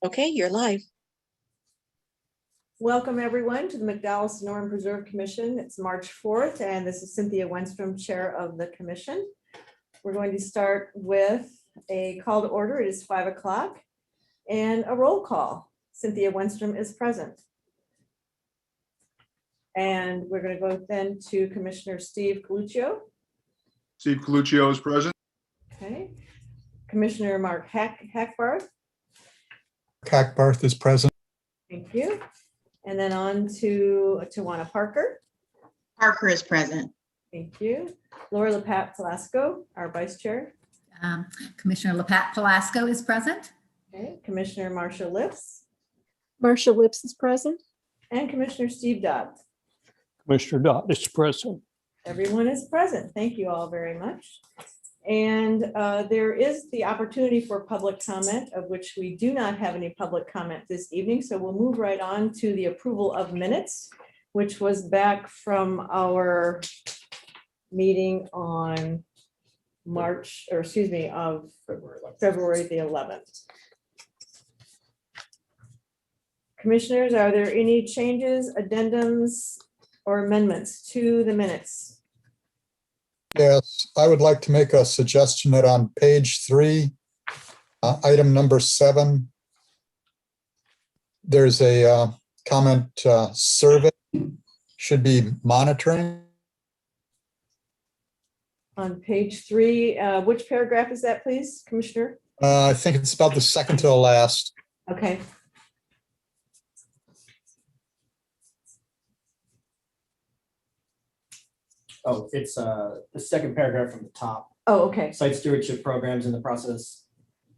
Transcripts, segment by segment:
Okay, you're live. Welcome everyone to the McDowell Sonoran Preserve Commission. It's March 4th and this is Cynthia Wenstrom, Chair of the Commission. We're going to start with a call to order. It is 5 o'clock and a roll call. Cynthia Wenstrom is present. And we're going to go then to Commissioner Steve Coluccio. Steve Coluccio is present. Okay. Commissioner Mark Hackbarth. Hackbarth is present. Thank you. And then on to Tawana Parker. Parker is present. Thank you. Laura LaPat Velasco, our Vice Chair. Commissioner LaPat Velasco is present. Okay. Commissioner Marcia Lips. Marcia Lips is present. And Commissioner Steve Dodd. Commissioner Dodd is present. Everyone is present. Thank you all very much. And there is the opportunity for public comment, of which we do not have any public comment this evening. So we'll move right on to the approval of minutes, which was back from our meeting on February the 11th. Commissioners, are there any changes, addendums, or amendments to the minutes? Yes, I would like to make a suggestion that on page 3, item number 7, there's a comment, survey should be monitoring. On page 3, which paragraph is that, please, Commissioner? I think it's about the second to the last. Okay. Oh, it's the second paragraph from the top. Oh, okay. Site stewardship programs in the process.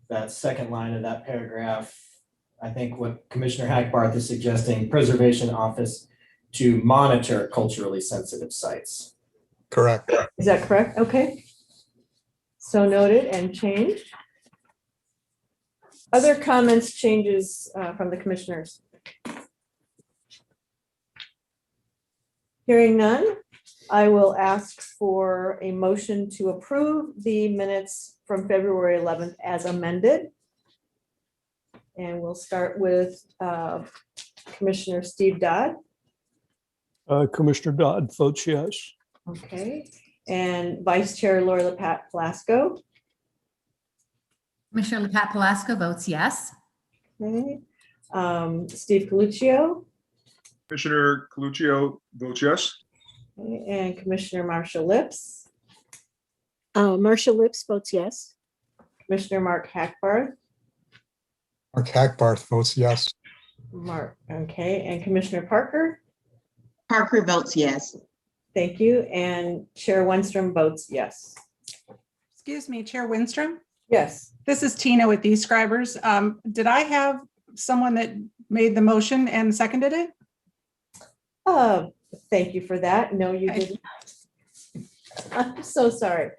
That second line of that paragraph, I think what Commissioner Hackbarth is suggesting, preservation office to monitor culturally sensitive sites. Correct. Is that correct? Okay. So noted and changed. Other comments, changes from the commissioners? Hearing none, I will ask for a motion to approve the minutes from February 11th as amended. And we'll start with Commissioner Steve Dodd. Commissioner Dodd votes yes. Okay. And Vice Chair Laura LaPat Velasco. Commissioner LaPat Velasco votes yes. Okay. Steve Coluccio. Commissioner Coluccio votes yes. Okay, and Commissioner Marcia Lips. Marcia Lips votes yes. Commissioner Mark Hackbarth. Mark Hackbarth votes yes. Okay, and Commissioner Parker. Parker votes yes. Thank you, and Chair Wenstrom votes yes. Excuse me, Chair Winstrom. Yes. This is Tina with these scribers. Did I have someone that made the motion and seconded it? Thank you for that. No, you didn't. I'm so sorry.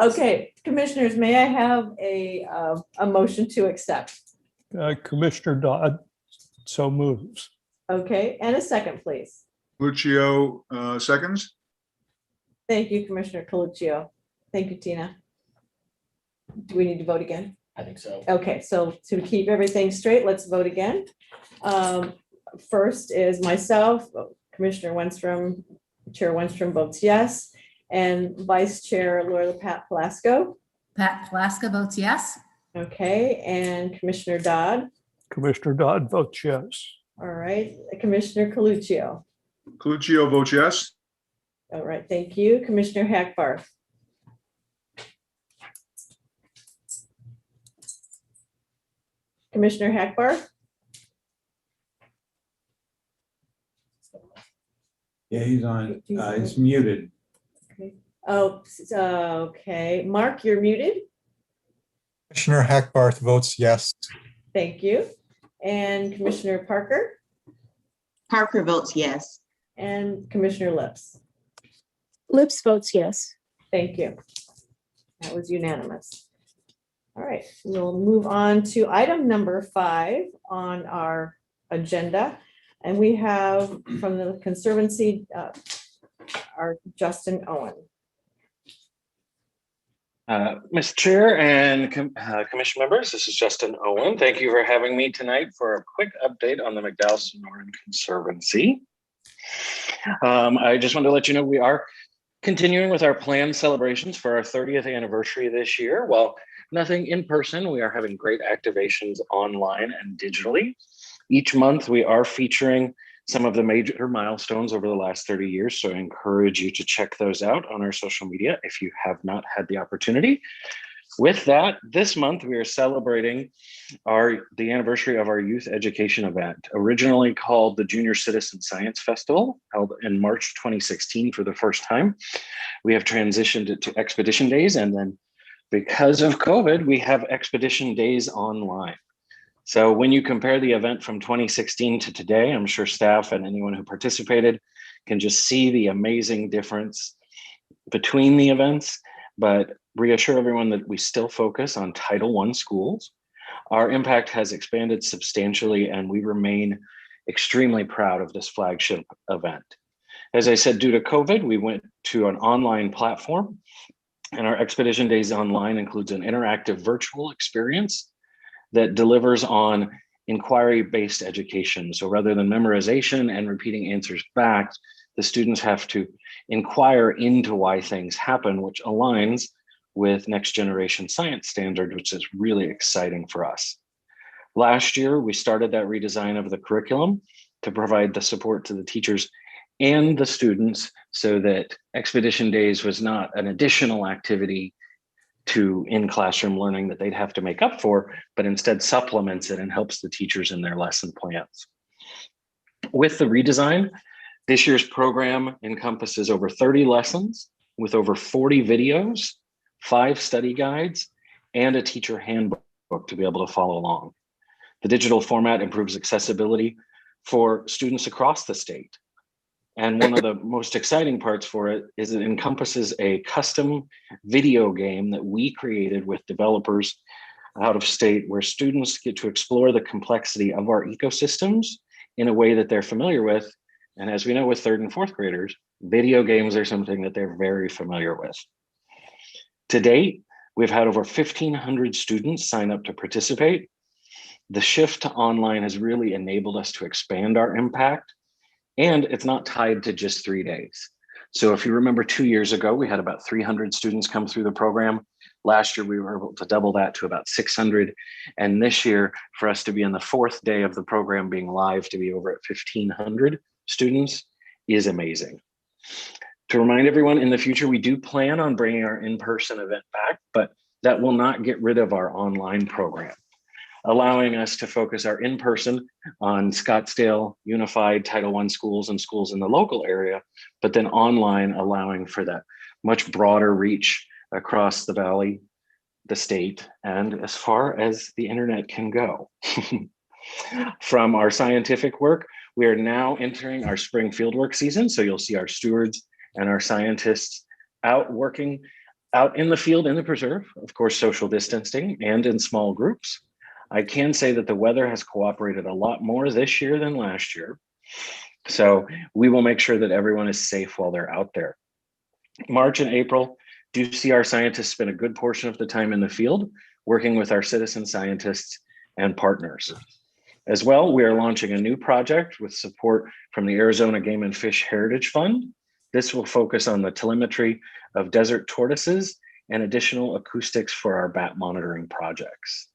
Okay, commissioners, may I have a motion to accept? Commissioner Dodd so moves. Okay, and a second, please. Coluccio seconds. Thank you, Commissioner Coluccio. Thank you, Tina. Do we need to vote again? I think so. Okay, so to keep everything straight, let's vote again. First is myself, Commissioner Wenstrom, Chair Wenstrom votes yes, and Vice Chair Laura LaPat Velasco. Pat Velasco votes yes. Okay, and Commissioner Dodd. Commissioner Dodd votes yes. All right, Commissioner Coluccio. Coluccio votes yes. All right, thank you. Commissioner Hackbarth. Commissioner Hackbarth. Yeah, he's on, he's muted. Oh, okay. Mark, you're muted. Commissioner Hackbarth votes yes. Thank you. And Commissioner Parker Parker votes yes. and Commissioner Lips. Lips votes yes. Thank you. That was unanimous. All right, we'll move on to item number 5 on our agenda. And we have from the Conservancy, our Justin Owen. Mr. Chair and Commission members, this is Justin Owen. Thank you for having me tonight for a quick update on the McDowell Sonoran Conservancy. I just wanted to let you know we are continuing with our planned celebrations for our 30th anniversary this year. While nothing in person, we are having great activations online and digitally. Each month we are featuring some of the major milestones over the last 30 years. So I encourage you to check those out on our social media if you have not had the opportunity. With that, this month we are celebrating the anniversary of our youth education event, originally called the Junior Citizen Science Festival, held in March 2016 for the first time. We have transitioned it to Expedition Days, and then because of COVID, we have Expedition Days online. So when you compare the event from 2016 to today, I'm sure staff and anyone who participated can just see the amazing difference between the events, but reassure everyone that we still focus on Title I schools. Our impact has expanded substantially, and we remain extremely proud of this flagship event. As I said, due to COVID, we went to an online platform, and our Expedition Days Online includes an interactive virtual experience that delivers on inquiry-based education. So rather than memorization and repeating answers back, the students have to inquire into why things happen, which aligns with next generation science standard, which is really exciting for us. Last year, we started that redesign of the curriculum to provide the support to the teachers and the students so that Expedition Days was not an additional activity to in-classroom learning that they'd have to make up for, but instead supplements it and helps the teachers in their lesson plans. With the redesign, this year's program encompasses over 30 lessons with over 40 videos, 5 study guides, and a teacher handbook to be able to follow along. The digital format improves accessibility for students across the state. And one of the most exciting parts for it is it encompasses a custom video game that we created with developers out of state, where students get to explore the complexity of our ecosystems in a way that they're familiar with. And as we know with 3rd and 4th graders, video games are something that they're very familiar with. To date, we've had over 1,500 students sign up to participate. The shift to online has really enabled us to expand our impact. And it's not tied to just 3 days. So if you remember 2 years ago, we had about 300 students come through the program. Last year, we were able to double that to about 600. And this year, for us to be on the 4th day of the program being live, to be over at 1,500 students is amazing. To remind everyone, in the future, we do plan on bringing our in-person event back, but that will not get rid of our online program, allowing us to focus our in-person on Scottsdale Unified Title I schools and schools in the local area, but then online allowing for that much broader reach across the valley, the state, and as far as the internet can go. From our scientific work, we are now entering our spring fieldwork season, so you'll see our stewards and our scientists out working out in the field in the preserve, of course, social distancing and in small groups. I can say that the weather has cooperated a lot more this year than last year. So we will make sure that everyone is safe while they're out there. March and April do see our scientists spend a good portion of the time in the field, working with our citizen scientists and partners. As well, we are launching a new project with support from the Arizona Game and Fish Heritage Fund. This will focus on the telemetry of desert tortoises and additional acoustics for our bat monitoring projects.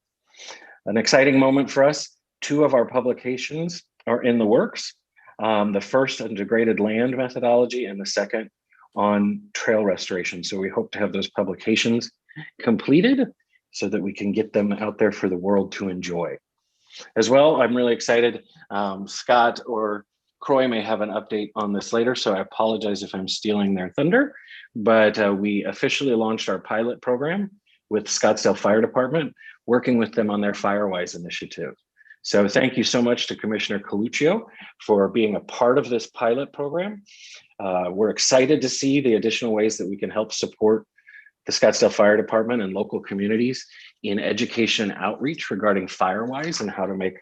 An exciting moment for us, 2 of our publications are in the works. The first on degraded land methodology and the second on trail restoration. So we hope to have those publications completed so that we can get them out there for the world to enjoy. As well, I'm really excited. Scott or Croy may have an update on this later, so I apologize if I'm stealing their thunder, but we officially launched our pilot program with Scottsdale Fire Department, working with them on their FireWise initiative. So thank you so much to Commissioner Coluccio for being a part of this pilot program. We're excited to see the additional ways that we can help support the Scottsdale Fire Department and local communities in education outreach regarding FireWise and how to make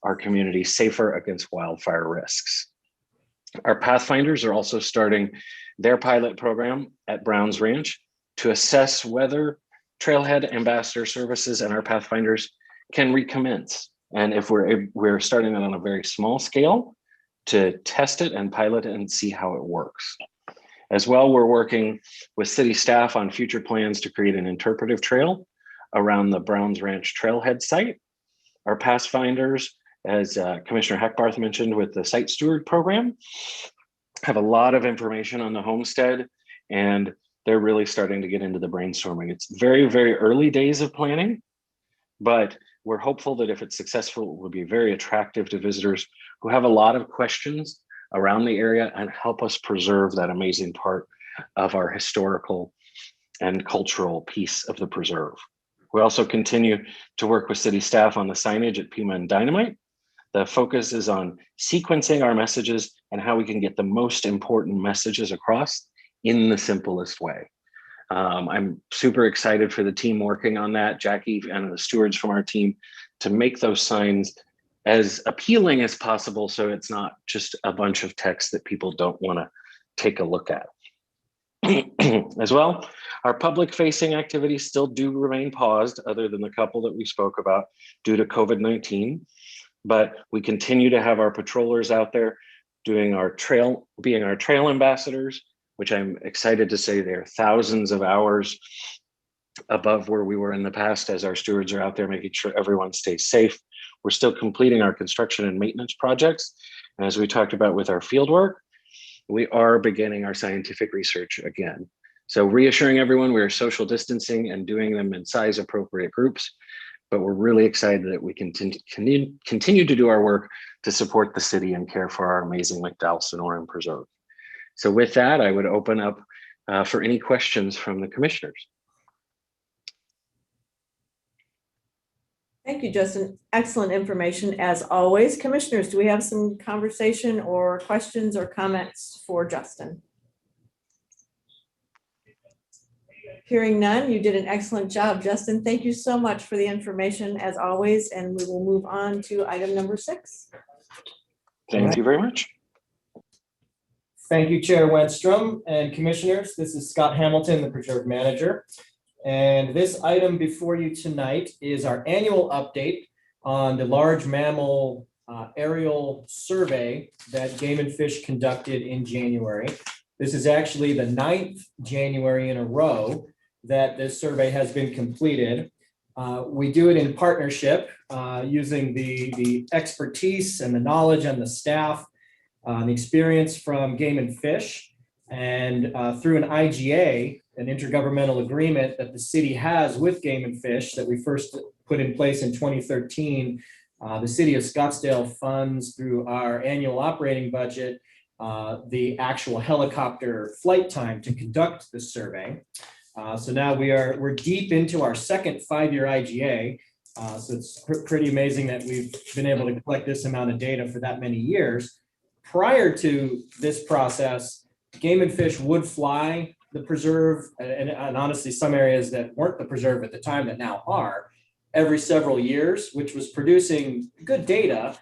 our community safer against wildfire risks. Our Pathfinders are also starting their pilot program at Browns Ranch to assess whether trailhead ambassador services and our pathfinders can recommence. And if we're starting it on a very small scale to test it and pilot it and see how it works. As well, we're working with city staff on future plans to create an interpretive trail around the Browns Ranch trailhead site. Our pathfinders, as Commissioner Hackbarth mentioned with the Site Steward program, have a lot of information on the homestead, and they're really starting to get into the brainstorming. It's very, very early days of planning, but we're hopeful that if it's successful, it will be very attractive to visitors who have a lot of questions around the area and help us preserve that amazing part of our historical and cultural piece of the preserve. We also continue to work with city staff on the signage at Pima and Dynamite. The focus is on sequencing our messages and how we can get the most important messages across in the simplest way. I'm super excited for the team working on that, Jackie and the stewards from our team, to make those signs as appealing as possible so it's not just a bunch of text that people don't want to take a look at. As well, our public-facing activities still do remain paused, other than the couple that we spoke about due to COVID-19. But we continue to have our patrollers out there doing our trail, being our trail ambassadors, which I'm excited to say they're thousands of hours above where we were in the past as our stewards are out there making sure everyone stays safe. We're still completing our construction and maintenance projects. And as we talked about with our field work, we are beginning our scientific research again. So reassuring everyone, we are social distancing and doing them in size appropriate groups, but we're really excited that we can continue to do our work to support the city and care for our amazing McDowell Sonoran Preserve. So with that, I would open up for any questions from the commissioners. Thank you, Justin. Excellent information as always. Commissioners, do we have some conversation or questions or comments for Justin? Hearing none, you did an excellent job, Justin. Thank you so much for the information as always, and we will move on to item number 6. Thank you very much. Thank you, Chair Wenstrom and Commissioners. This is Scott Hamilton, the Preserve Manager. And this item before you tonight is our annual update on the large mammal aerial survey that Game and Fish conducted in January. This is actually the 9th January in a row that this survey has been completed. We do it in partnership using the expertise and the knowledge and the staff, the experience from Game and Fish, and through an IGA, an intergovernmental agreement that the city has with Game and Fish that we first put in place in 2013. The city of Scottsdale funds through our annual operating budget the actual helicopter flight time to conduct this survey. So now we're deep into our second 5-year IGA. So it's pretty amazing that we've been able to collect this amount of data for that many years. Prior to this process, Game and Fish would fly the preserve, and honestly, some areas that weren't the preserve at the time that now are, every several years, which was producing good data.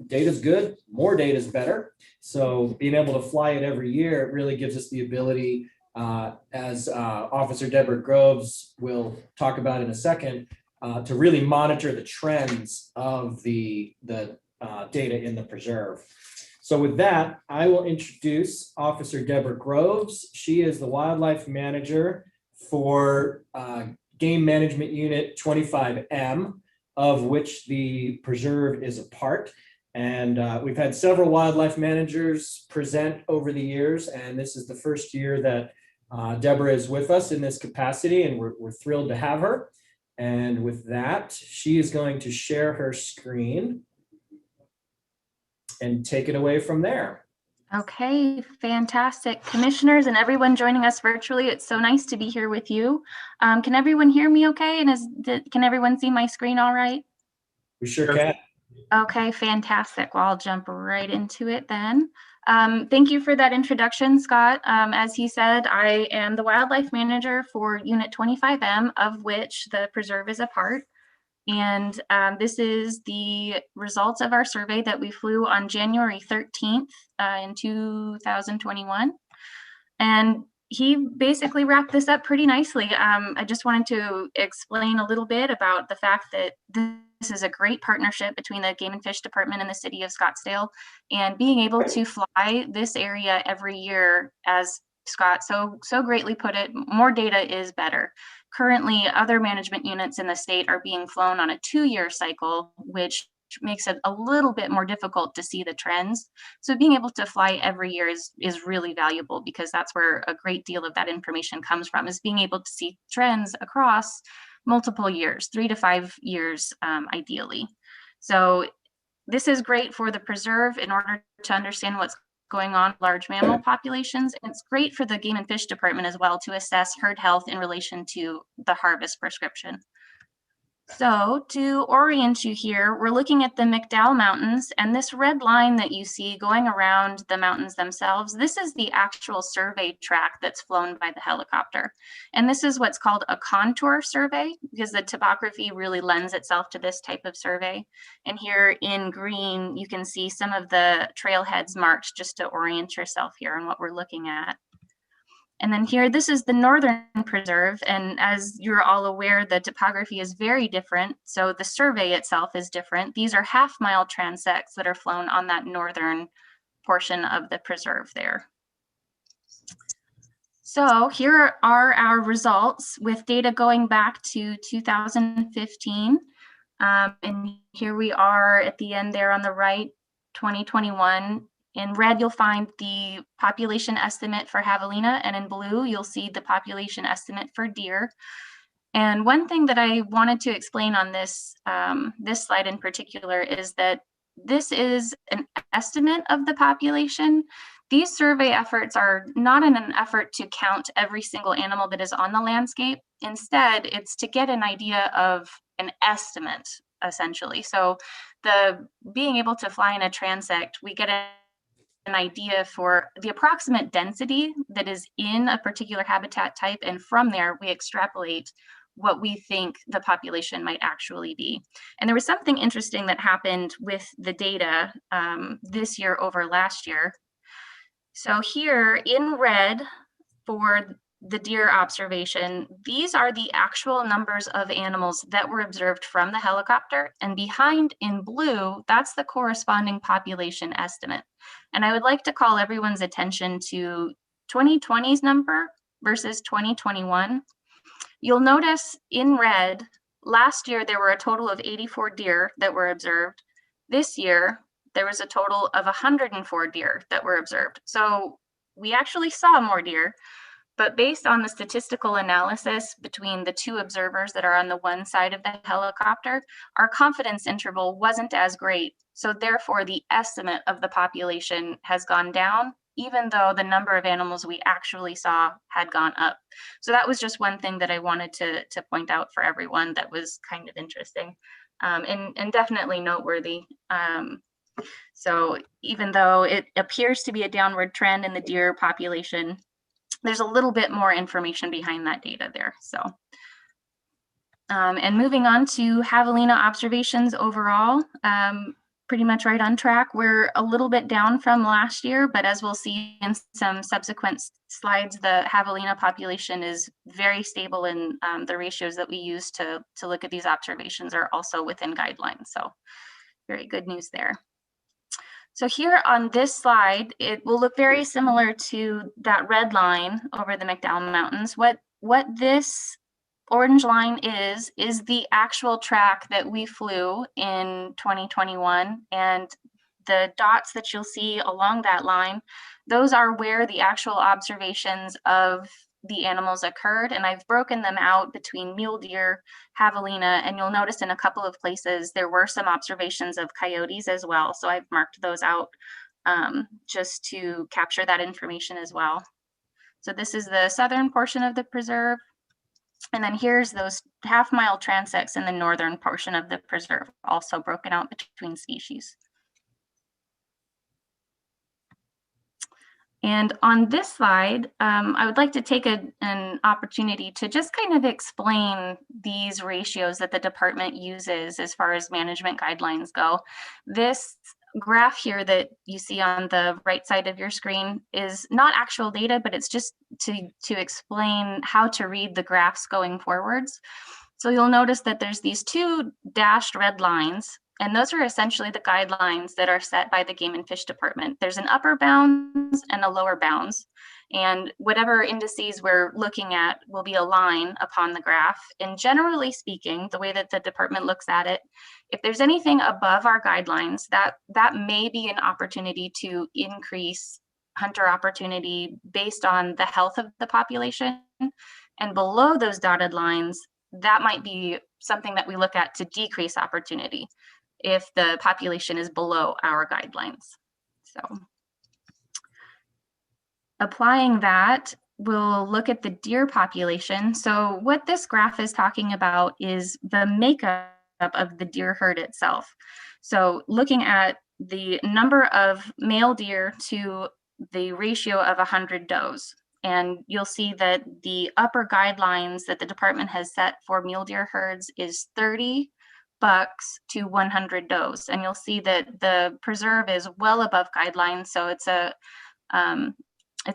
Data's good, more data is better. So being able to fly it every year, it really gives us the ability, as Officer Deborah Groves will talk about in a second, to really monitor the trends of the data in the preserve. So with that, I will introduce Officer Deborah Groves. She is the Wildlife Manager for Game Management Unit 25M, of which the preserve is a part. And we've had several wildlife managers present over the years, and this is the first year that Deborah is with us in this capacity, and we're thrilled to have her. And with that, she is going to share her screen and take it away from there. Okay, fantastic. Commissioners and everyone joining us virtually, it's so nice to be here with you. Can everyone hear me okay? And can everyone see my screen all right? We sure can. Okay, fantastic. Well, I'll jump right into it then. Thank you for that introduction, Scott. As he said, I am the Wildlife Manager for Unit 25M, of which the preserve is a part. And this is the results of our survey that we flew on January 13th in 2021. And he basically wrapped this up pretty nicely. I just wanted to explain a little bit about the fact that this is a great partnership between the Game and Fish Department and the city of Scottsdale, and being able to fly this area every year, as Scott so greatly put it, more data is better. Currently, other management units in the state are being flown on a 2-year cycle, which makes it a little bit more difficult to see the trends. So being able to fly every year is really valuable, because that's where a great deal of that information comes from, is being able to see trends across multiple years, 3 to 5 years, ideally. So this is great for the preserve in order to understand what's going on with large mammal populations. And it's great for the Game and Fish Department as well to assess herd health in relation to the harvest prescription. So to orient you here, we're looking at the McDowell Mountains, and this red line that you see going around the mountains themselves, this is the actual survey track that's flown by the helicopter. And this is what's called a contour survey, because the topography really lends itself to this type of survey. And here in green, you can see some of the trailheads marked, just to orient yourself here on what we're looking at. And then here, this is the Northern Preserve. And as you're all aware, the topography is very different. So the survey itself is different. These are half-mile transects that are flown on that northern portion of the preserve there. So here are our results with data going back to 2015. And here we are at the end there on the right, 2021. In red, you'll find the population estimate for javelina, and in blue, you'll see the population estimate for deer. And one thing that I wanted to explain on this, this slide in particular, is that this is an estimate of the population. These survey efforts are not in an effort to count every single animal that is on the landscape. Instead, it's to get an idea of an estimate, essentially. So being able to fly in a transect, we get an idea for the approximate density that is in a particular habitat type, and from there we extrapolate what we think the population might actually be. And there was something interesting that happened with the data this year over last year. So here in red for the deer observation, these are the actual numbers of animals that were observed from the helicopter, and behind in blue, that's the corresponding population estimate. And I would like to call everyone's attention to 2020's number versus 2021. You'll notice in red, last year there were a total of 84 deer that were observed. This year, there was a total of 104 deer that were observed. So we actually saw more deer. But based on the statistical analysis between the two observers that are on the one side of the helicopter, our confidence interval wasn't as great. So therefore, the estimate of the population has gone down, even though the number of animals we actually saw had gone up. So that was just one thing that I wanted to point out for everyone that was kind of interesting, and definitely noteworthy. So even though it appears to be a downward trend in the deer population, there's a little bit more information behind that data there. So, and moving on to javelina observations overall, pretty much right on track. We're a little bit down from last year, but as we'll see in some subsequent slides, the javelina population is very stable, and the ratios that we use to look at these observations are also within guidelines. So very good news there. So here on this slide, it will look very similar to that red line over the McDowell Mountains. What this orange line is the actual track that we flew in 2021. And the dots that you'll see along that line, those are where the actual observations of the animals occurred. And I've broken them out between mule deer, javelina, and you'll notice in a couple of places there were some observations of coyotes as well. So I've marked those out just to capture that information as well. So this is the southern portion of the preserve. And then here's those half-mile transects in the northern portion of the preserve, also broken out between species. And on this slide, I would like to take an opportunity to just kind of explain these ratios that the department uses as far as management guidelines go. This graph here that you see on the right side of your screen is not actual data, but it's just to explain how to read the graphs going forwards. So you'll notice that there's these two dashed red lines, and those are essentially the guidelines that are set by the Game and Fish Department. There's an upper bounds and a lower bounds, and whatever indices we're looking at will be a line upon the graph. And generally speaking, the way that the department looks at it, if there's anything above our guidelines, that may be an opportunity to increase hunter opportunity based on the health of the population. And below those dotted lines, that might be something that we look at to decrease opportunity if the population is below our guidelines. So applying that, we'll look at the deer population. So what this graph is talking about is the makeup of the deer herd itself. So looking at the number of male deer to the ratio of 100 does. And you'll see that the upper guidelines that the department has set for mule deer herds is 30 bucks to 100 does. And you'll see that the preserve is well above guidelines. So it's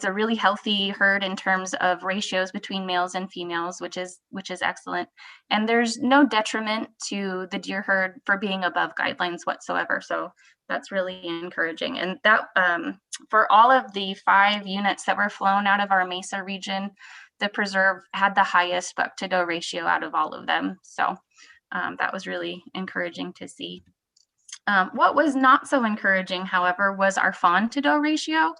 a really healthy herd in terms of ratios between males and females, which is excellent. And there's no detriment to the deer herd for being above guidelines whatsoever. So that's really encouraging. And that for all of the 5 units that were flown out of our Mesa region, the preserve had the highest buck to doe ratio out of all of them. So that was really encouraging to see. What was not so encouraging, however, was our fawn to doe ratio.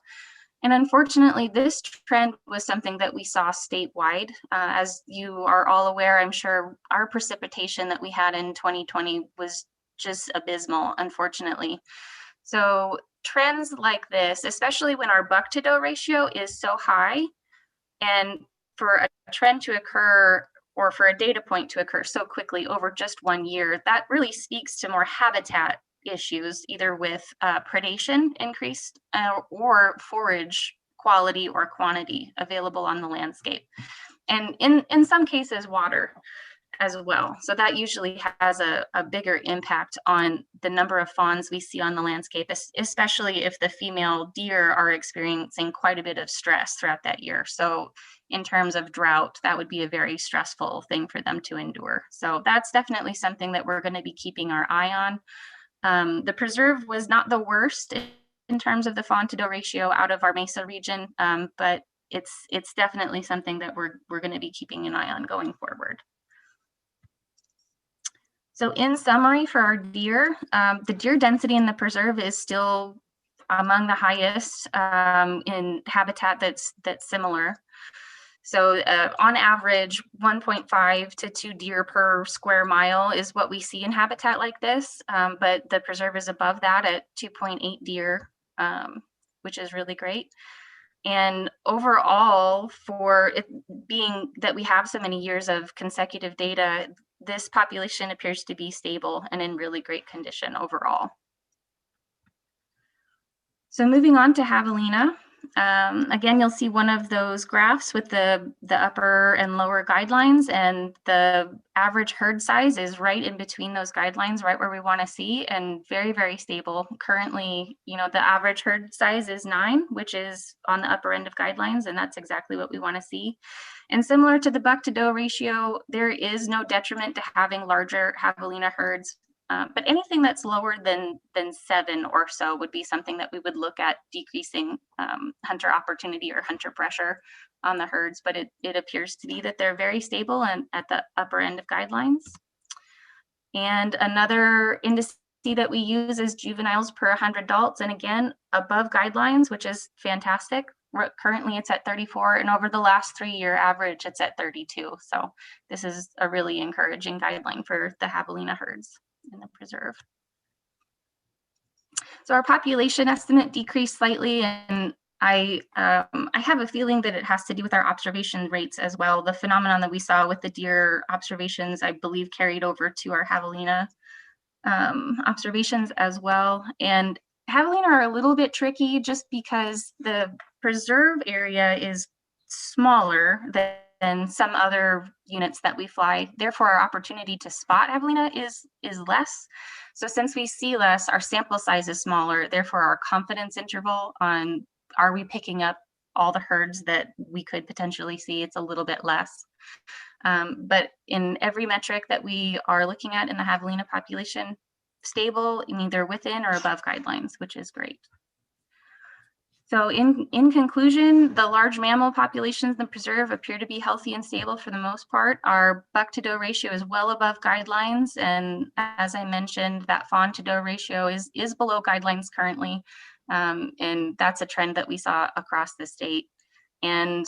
And unfortunately, this trend was something that we saw statewide. As you are all aware, I'm sure our precipitation that we had in 2020 was just abysmal, unfortunately. So trends like this, especially when our buck to doe ratio is so high, and for a trend to occur or for a data point to occur so quickly over just 1 year, that really speaks to more habitat issues, either with predation increased or forage quality or quantity available on the landscape. And in some cases, water as well. So that usually has a bigger impact on the number of fawns we see on the landscape, especially if the female deer are experiencing quite a bit of stress throughout that year. So in terms of drought, that would be a very stressful thing for them to endure. So that's definitely something that we're going to be keeping our eye on. The preserve was not the worst in terms of the fawn to doe ratio out of our Mesa region, but it's definitely something that we're going to be keeping an eye on going forward. So in summary for our deer, the deer density in the preserve is still among the highest in habitat that's similar. So on average, 1.5 to 2 deer per square mile is what we see in habitat like this, but the preserve is above that at 2.8 deer, which is really great. And overall, for it being that we have so many years of consecutive data, this population appears to be stable and in really great condition overall. So moving on to Javelina. Again, you'll see one of those graphs with the upper and lower guidelines, and the average herd size is right in between those guidelines, right where we want to see, and very, very stable. Currently, the average herd size is 9, which is on the upper end of guidelines, and that's exactly what we want to see. And similar to the buck to doe ratio, there is no detriment to having larger Javelina herds. But anything that's lower than 7 or so would be something that we would look at decreasing hunter opportunity or hunter pressure on the herds. But it appears to be that they're very stable and at the upper end of guidelines. And another indice that we use is juveniles per 100 adults. And again, above guidelines, which is fantastic. Currently it's at 34, and over the last 3-year average, it's at 32. So this is a really encouraging guideline for the Javelina herds in the preserve. So our population estimate decreased slightly, and I have a feeling that it has to do with our observation rates as well. The phenomenon that we saw with the deer observations, I believe, carried over to our Javelina observations as well. And Javelina are a little bit tricky just because the preserve area is smaller than some other units that we fly. Therefore, our opportunity to spot Javelina is less. So since we see less, our sample size is smaller. Therefore, our confidence interval on are we picking up all the herds that we could potentially see, it's a little bit less. But in every metric that we are looking at in the Javelina population, stable, either within or above guidelines, which is great. So in conclusion, the large mammal populations in the preserve appear to be healthy and stable for the most part. Our buck to doe ratio is well above guidelines. And as I mentioned, that fawn to doe ratio is below guidelines currently. And that's a trend that we saw across the state. And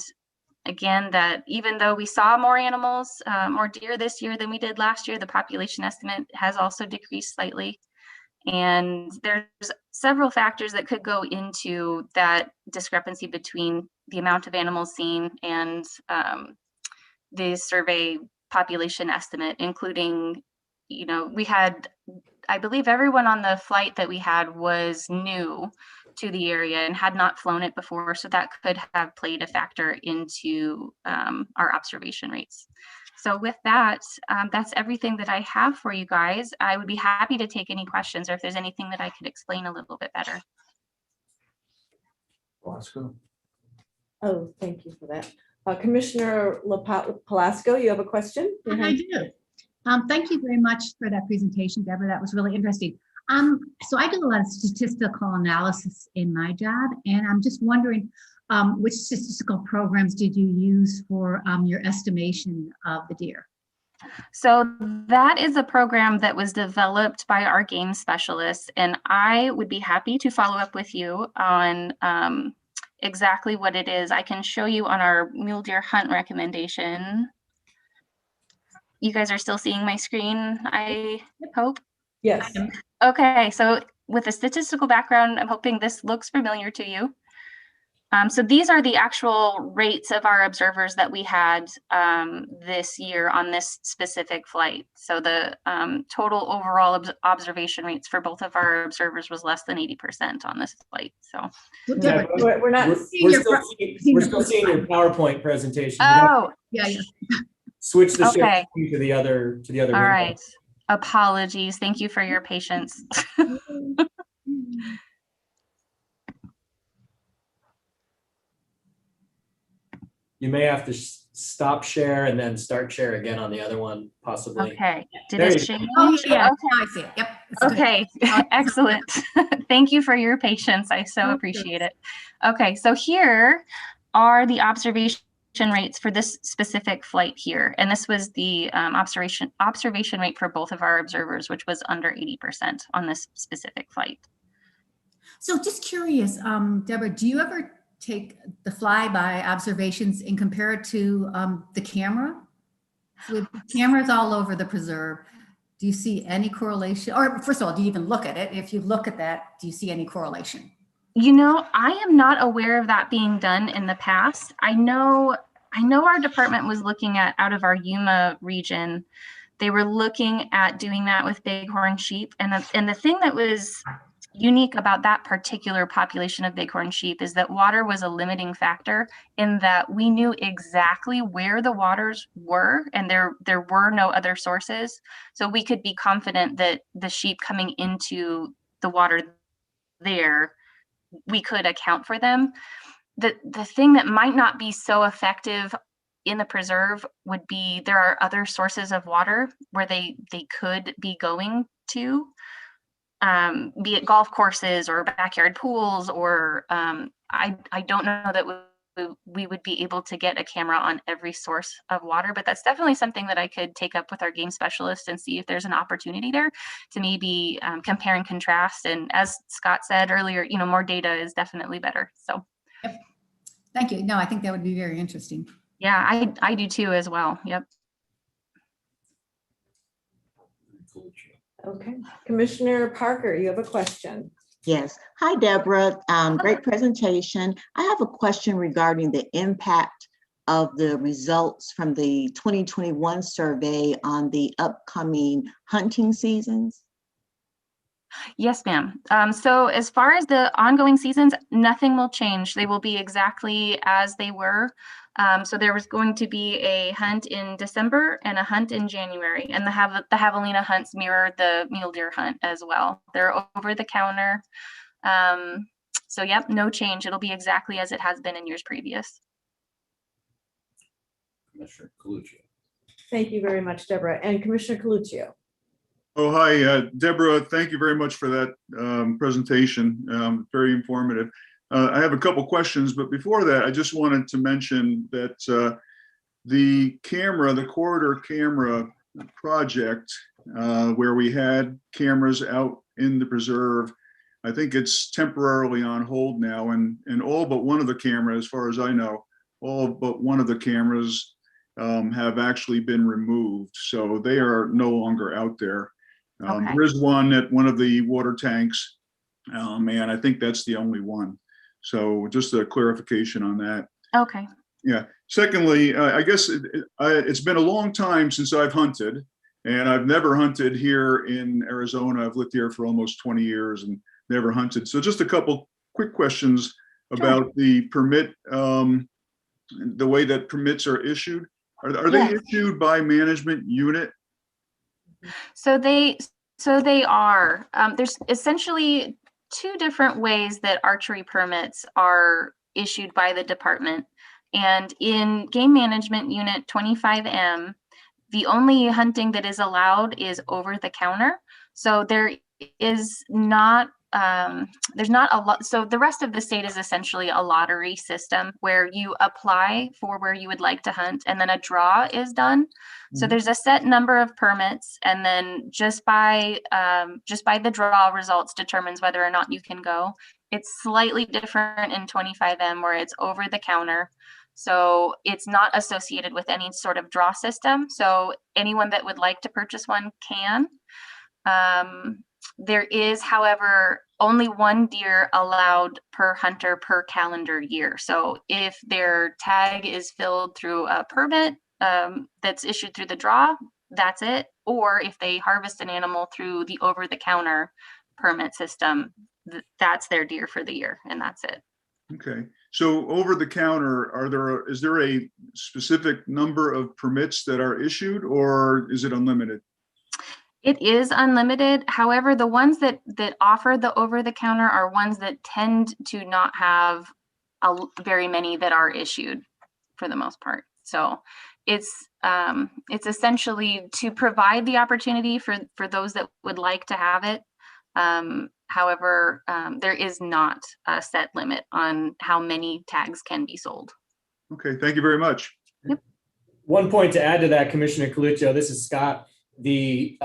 again, that even though we saw more animals, more deer this year than we did last year, the population estimate has also decreased slightly. And there's several factors that could go into that discrepancy between the amount of animals seen and the survey population estimate, including, you know, we had, I believe everyone on the flight that we had was new to the area and had not flown it before. So that could have played a factor into our observation rates. So with that, that's everything that I have for you guys. I would be happy to take any questions or if there's anything that I could explain a little bit better. Velasco. Oh, thank you for that. Commissioner Palasco, you have a question? I do. Thank you very much for that presentation, Deborah. That was really interesting. So I do a lot of statistical analysis in my job, and I'm just wondering, which statistical programs did you use for your estimation of the deer? So that is a program that was developed by our game specialists, and I would be happy to follow up with you on exactly what it is. I can show you on our mule deer hunt recommendation. You guys are still seeing my screen, I hope? Yes. Okay, so with a statistical background, I'm hoping this looks familiar to you. So these are the actual rates of our observers that we had this year on this specific flight. So the total overall observation rates for both of our observers was less than 80% on this flight. So Yeah, we're still seeing your PowerPoint presentation. Oh, yeah. Switch the okay. to the other All window. right. Apologies. Thank you for your patience. You may have to stop share and then start share again on the other one, possibly. Okay. Did There it you go. change? Oh, yeah. Okay. I see it. Yep. It's good. Okay, excellent. Thank you for your patience. I so appreciate it. Okay, so here are the observation rates for this specific flight here. And this was the observation rate for both of our observers, which was under 80% on this specific flight. So just curious, Deborah, do you ever take the flyby observations and compare it to the camera? With cameras all over the preserve, do you see any correlation? Or first of all, do you even look at it? If you look at that, do you see any correlation? You know, I am not aware of that being done in the past. I know our department was looking at out of our Yuma region. They were looking at doing that with bighorn sheep. And the thing that was unique about that particular population of bighorn sheep is that water was a limiting factor in that we knew exactly where the waters were and there were no other sources. So we could be confident that the sheep coming into the water there, we could account for them. The thing that might not be so effective in the preserve would be there are other sources of water where they could be going to. Be it golf courses or backyard pools, or I don't know that we would be able to get a camera on every source of water, but that's definitely something that I could take up with our game specialist and see if there's an opportunity there to maybe compare and contrast. And as Scott said earlier, you know, more data is definitely better. So, yep. Thank you. No, I think that would be very interesting. Yeah, I do too as well. Yep. Okay, Commissioner Parker, you have a question. Yes. Hi, Deborah. Great presentation. I have a question regarding the impact of the results from the 2021 survey on the upcoming hunting seasons. Yes, ma'am. So as far as the ongoing seasons, nothing will change. They will be exactly as they were. So there was going to be a hunt in December and a hunt in January, and the Javelina hunts mirror the mule deer hunt as well. They're over the counter. So yep, no change. It'll be exactly as it has been in years previous. Commissioner Colucci. Thank you very much, Deborah. And Commissioner Colucci. Oh, hi, Deborah. Thank you very much for that presentation. Very informative. I have a couple questions, but before that, I just wanted to mention that the corridor camera project, where we had cameras out in the preserve, I think it's temporarily on hold now, and all but one of the cameras, as far as I know, all but one of the cameras have actually been removed, so they are no longer out there. Okay. There is one at one of the water tanks, and I think that's the only one. So just a clarification on that. Okay. Yeah. Secondly, I guess it's been a long time since I've hunted, and I've never hunted here in Arizona. I've lived here for almost 20 years and never hunted. So just a couple quick questions about the permit, the way that permits are issued. Are they issued by management unit? So they are. There's essentially two different ways that archery permits are issued by the department. And in Game Management Unit 25M, the only hunting that is allowed is over the counter. So there is not, there's not a lot. So the rest of the state is essentially a lottery system where you apply for where you would like to hunt and then a draw is done. So there's a set number of permits, and then just by the draw results determines whether or not you can go. It's slightly different in 25M where it's over the counter. So it's not associated with any sort of draw system. So anyone that would like to purchase one can. There is, however, only one deer allowed per hunter per calendar year. So if their tag is filled through a permit that's issued through the draw, that's it. Or if they harvest an animal through the over-the-counter permit system, that's their deer for the year, and that's it. Okay. So over the counter, is there a specific number of permits that are issued, or is it unlimited? It is unlimited. However, the ones that offer the over the counter are ones that tend to not have very many that are issued for the most part. So it's essentially to provide the opportunity for those that would like to have it. However, there is not a set limit on how many tags can be sold. Okay, thank you very much. Yep. One point to add to that, Commissioner Colucci, this is Scott. The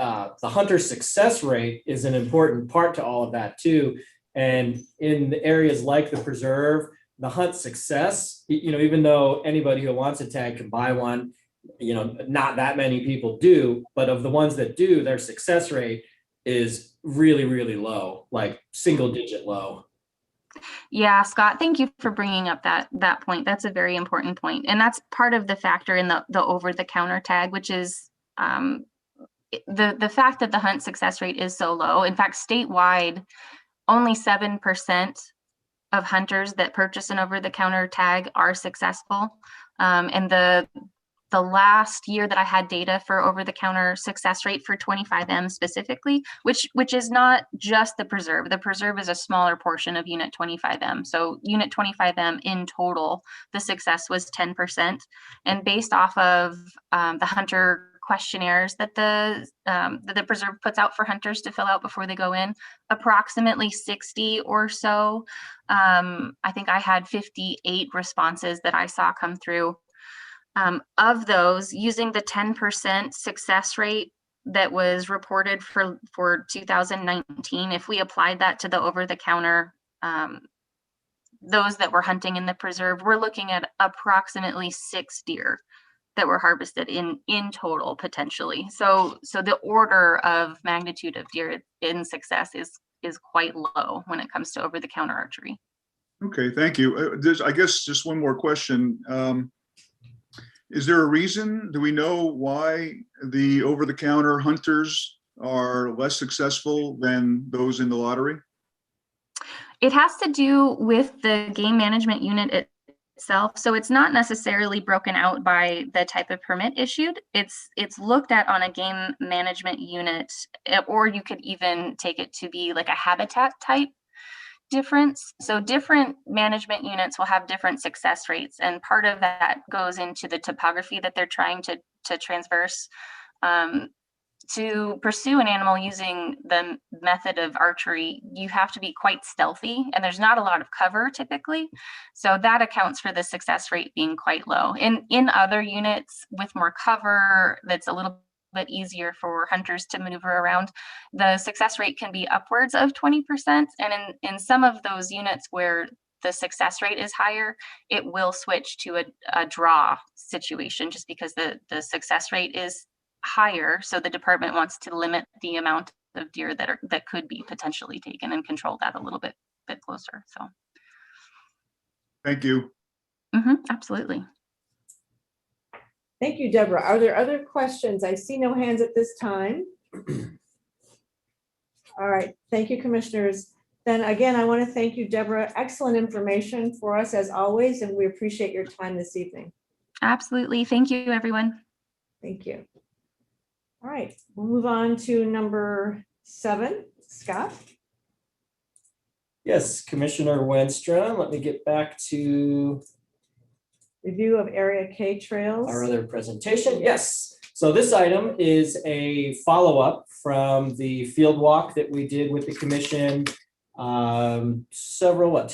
hunter success rate is an important part to all of that too. And in areas like the preserve, the hunt success, even though anybody who wants a tag can buy one, not that many people do, but of the ones that do, their success rate is really, really low, like single digit low. Yeah, Scott, thank you for bringing up that point. That's a very important point. And that's part of the factor in the over the counter tag, which is the fact that the hunt success rate is so low. In fact, statewide, only 7% of hunters that purchase an over the counter tag are successful. And the last year that I had data for over the counter success rate for 25M specifically, which is not just the preserve. The preserve is a smaller portion of unit 25M. So unit 25M in total, the success was 10%. And based off of the hunter questionnaires that the preserve puts out for hunters to fill out before they go in, approximately 60 or so. I think I had 58 responses that I saw come through. Of those, using the 10% success rate that was reported for 2019, if we applied that to the over-the-counter, those that were hunting in the preserve, we're looking at approximately 6 deer that were harvested in total potentially. So the order of magnitude of deer in success is quite low when it comes to over-the-counter archery. Okay, thank you. I guess just one more question. Is there a reason? Do we know why the over-the-counter hunters are less successful than those in the lottery? It has to do with the game management unit itself. So it's not necessarily broken out by the type of permit issued. It's looked at on a game management unit, or you could even take it to be like a habitat type difference. So different management units will have different success rates, and part of that goes into the topography that they're trying to transverse. To pursue an animal using the method of archery, you have to be quite stealthy, and there's not a lot of cover typically. So that accounts for the success rate being quite low. In other units with more cover, that's a little bit easier for hunters to maneuver around, the success rate can be upwards of 20%. And in some of those units where the success rate is higher, it will switch to a draw situation just because the success rate is higher. So the department wants to limit the amount of deer that could be potentially taken and control that a little bit closer. So Thank you. absolutely. Thank you, Deborah. Are there other questions? I see no hands at this time. All right, thank you, commissioners. Then again, I want to thank you, Deborah. Excellent information for us as always, and we appreciate your time this evening. Absolutely. Thank you, everyone. Thank you. All right, we'll move on to number 7. Scott? Yes, Commissioner Wenstra, let me get back to Review of Area K trails. our other presentation. Yes, so this item is a follow-up from the field walk that we did with the commission 2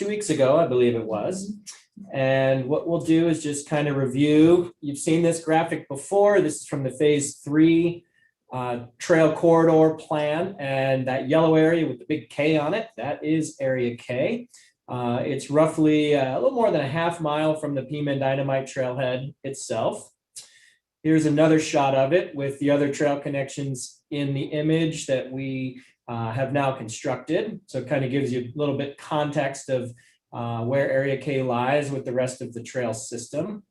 weeks ago, I believe it was. And what we'll do is just kind of review. You've seen this graphic before. This is from the phase 3 trail corridor plan, and that yellow area with the big K on it, that is Area K. It's roughly a little more than a half mile from the Pima Dynamite trailhead itself. Here's another shot of it with the other trail connections in the image that we have now constructed. So it kind of gives you a little bit context of where Area K lies with the rest of the trail system.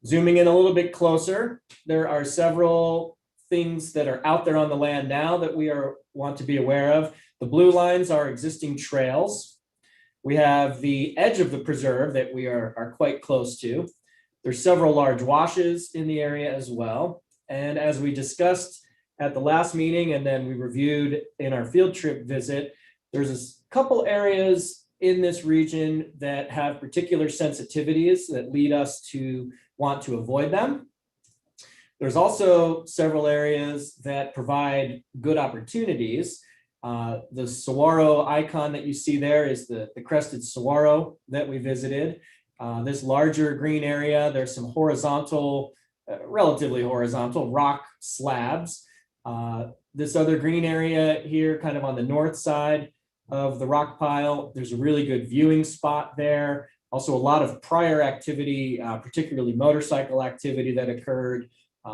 Zooming in a little bit closer, there are several things that are out there on the land now that we want to be aware of. The blue lines are existing trails. We have the edge of the preserve that we are quite close to. There's several large washes in the area as well. And as we discussed at the last meeting, and then we reviewed in our field trip visit, there's a couple areas in this region that have particular sensitivities that lead us to want to avoid them. There's also several areas that provide good opportunities. The saguaro icon that you see there is the crested saguaro that we visited. This larger green area, there's some horizontal, relatively horizontal rock slabs. This other green area here, kind of on the north side of the rock pile, there's a really good viewing spot there. Also a lot of prior activity, particularly motorcycle activity that occurred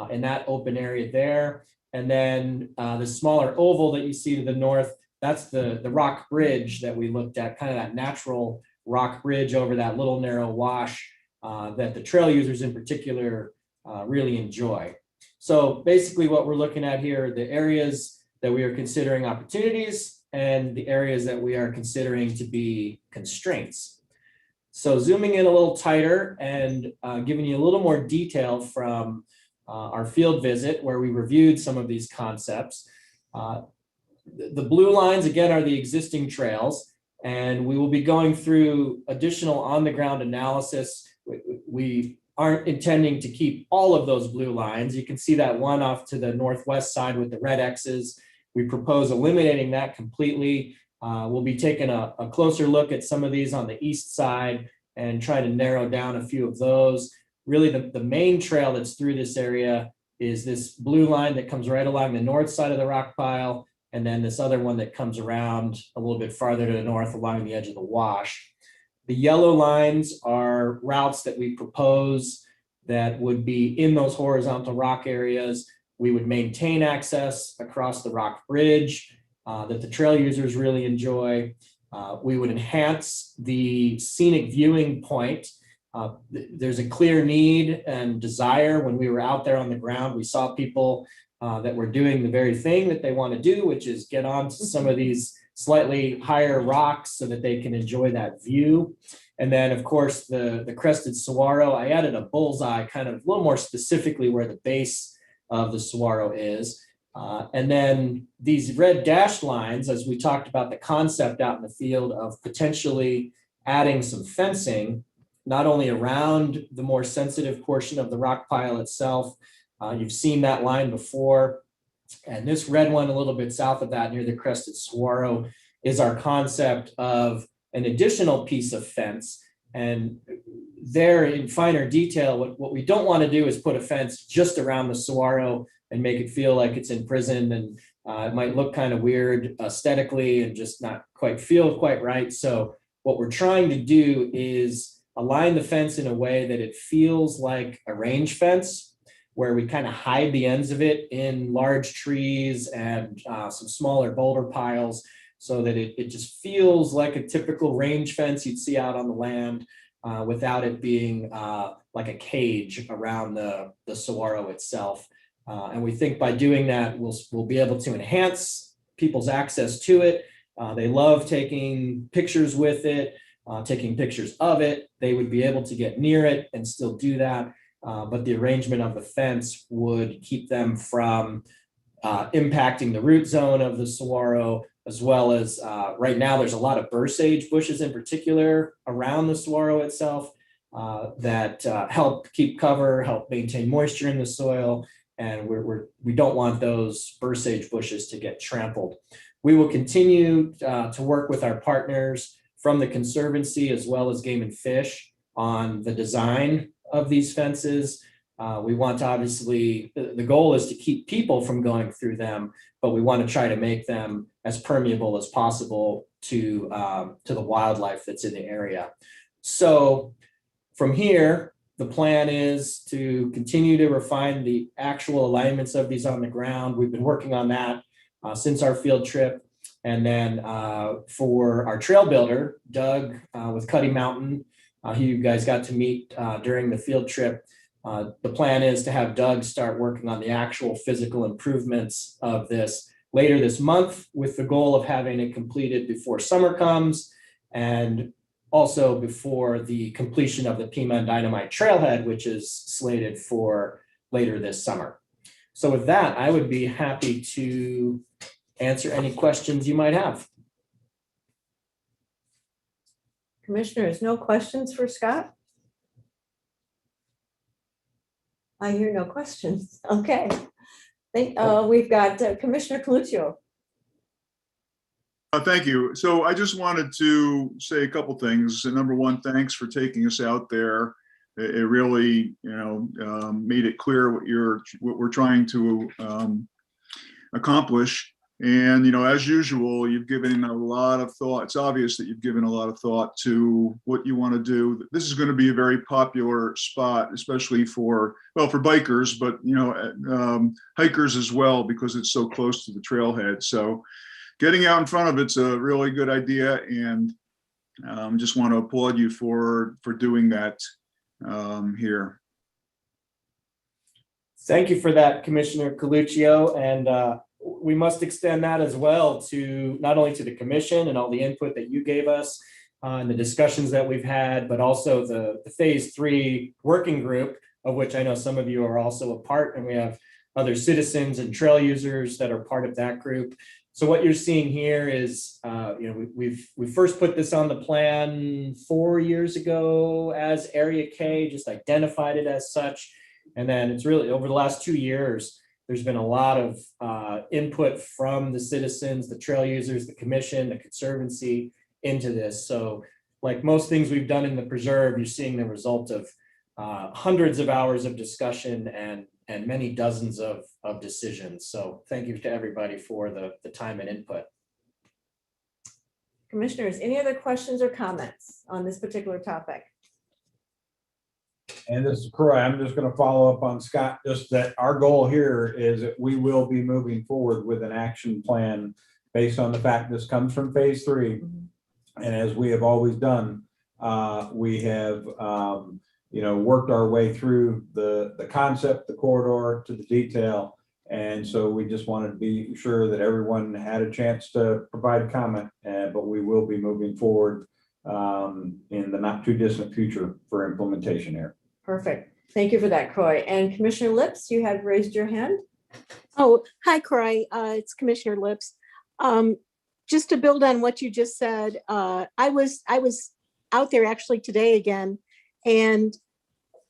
in that open area there. And then the smaller oval that you see to the north, that's the rock bridge that we looked at, kind of that natural rock bridge over that little narrow wash that the trail users in particular really enjoy. So basically what we're looking at here are the areas that we are considering opportunities and the areas that we are considering to be constraints. So zooming in a little tighter and giving you a little more detail from our field visit where we reviewed some of these concepts. The blue lines, again, are the existing trails, and we will be going through additional on-the-ground analysis. We aren't intending to keep all of those blue lines. You can see that one off to the northwest side with the red X's. We propose eliminating that completely. We'll be taking a closer look at some of these on the east side and try to narrow down a few of those. Really, the main trail that's through this area is this blue line that comes right along the north side of the rock pile, and then this other one that comes around a little bit farther to the north along the edge of the wash. The yellow lines are routes that we propose that would be in those horizontal rock areas. We would maintain access across the rock bridge that the trail users really enjoy. We would enhance the scenic viewing point. There's a clear need and desire. When we were out there on the ground, we saw people that were doing the very thing that they want to do, which is get onto some of these slightly higher rocks so that they can enjoy that view. And then, of course, the crested saguaro, I added a bullseye kind of a little more specifically where the base of the saguaro is. And then these red dashed lines, as we talked about the concept out in the field of potentially adding some fencing, not only around the more sensitive portion of the rock pile itself. You've seen that line before. And this red one a little bit south of that near the crested saguaro is our concept of an additional piece of fence. And there in finer detail, what we don't want to do is put a fence just around the saguaro and make it feel like it's in prison, and it might look kind of weird aesthetically and just not quite feel quite right. So what we're trying to do is align the fence in a way that it feels like a range fence, where we kind of hide the ends of it in large trees and some smaller boulder piles, so that it just feels like a typical range fence you'd see out on the land, without it being like a cage around the saguaro itself. And we think by doing that, we'll be able to enhance people's access to it. They love taking pictures with it, taking pictures of it. They would be able to get near it and still do that. But the arrangement of the fence would keep them from impacting the root zone of the saguaro, as well as right now there's a lot of burr sage bushes in particular around the saguaro itself that help keep cover, help maintain moisture in the soil. And we don't want those burr sage bushes to get trampled. We will continue to work with our partners from the Conservancy as well as Game and Fish on the design of these fences. We want to obviously, the goal is to keep people from going through them, but we want to try to make them as permeable as possible to the wildlife that's in the area. So from here, the plan is to continue to refine the actual alignments of these on the ground. We've been working on that since our field trip. And then for our trail builder, Doug with Cuddy Mountain, who you guys got to meet during the field trip, the plan is to have Doug start working on the actual physical improvements of this later this month, with the goal of having it completed before summer comes, and also before the completion of the Pima and Dynamite Trailhead, which is slated for later this summer. So with that, I would be happy to answer any questions you might have. Commissioners, no questions for Scott? I hear no questions. Okay. We've got Commissioner Coluccio. Thank you. So I just wanted to say a couple things. Number one, thanks for taking us out there. It really, made it clear what we're trying to accomplish. And, as usual, you've given a lot of thought. It's obvious that you've given a lot of thought to what you want to do. This is going to be a very popular spot, especially for bikers, but, hikers as well, because it's so close to the trailhead. So getting out in front of it's a really good idea, and just want to applaud you for doing that here. Thank you for that, Commissioner Coluccio, and we must extend that as well to not only to the commission and all the input that you gave us and the discussions that we've had, but also the phase 3 working group, of which I know some of you are also a part, and we have other citizens and trail users that are part of that group. So what you're seeing here is, we first put this on the plan 4 years ago as Area K, just identified it as such. And then it's really over the last 2 years, there's been a lot of input from the citizens, the trail users, the commission, the Conservancy into this. So like most things we've done in the preserve, you're seeing the result of hundreds of hours of discussion and many dozens of decisions. So thank you to everybody for the time and input. Commissioners, any other questions or comments on this particular topic? And this is Croy. I'm just going to follow up on Scott, just that our goal here is that we will be moving forward with an action plan based on the fact this comes from phase 3. And as we have always done, we have worked our way through the concept, the corridor to the detail. And so we just wanted to be sure that everyone had a chance to provide a comment, but we will be moving forward in the not too distant future for implementation here. Perfect. Thank you for that, Croy. And Commissioner Lips, you have raised your hand. Oh, hi, Croy. It's Commissioner Lips. Just to build on what you just said, I was out there actually today again, and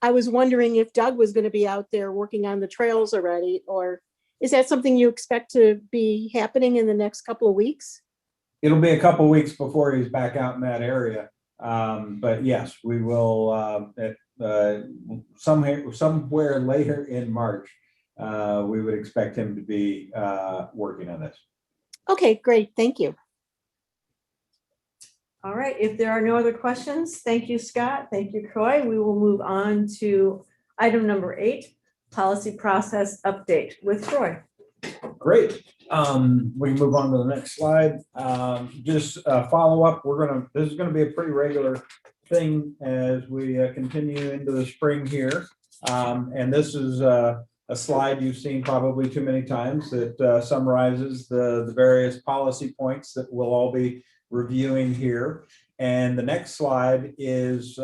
I was wondering if Doug was going to be out there working on the trails already, or is that something you expect to be happening in the next couple of weeks? It'll be a couple weeks before he's back out in that area. But yes, we will, somewhere later in March, we would expect him to be working on this. Okay, great. Thank you. All right, if there are no other questions, thank you, Scott. Thank you, Croy. We will move on to item number 8, policy process update with Troy. Great. We can move on to the next slide. Just follow up. This is gonna be a pretty regular thing as we continue into the spring here. And this is a slide you've seen probably too many times that summarizes the various policy points that we'll all be reviewing here. And the next slide is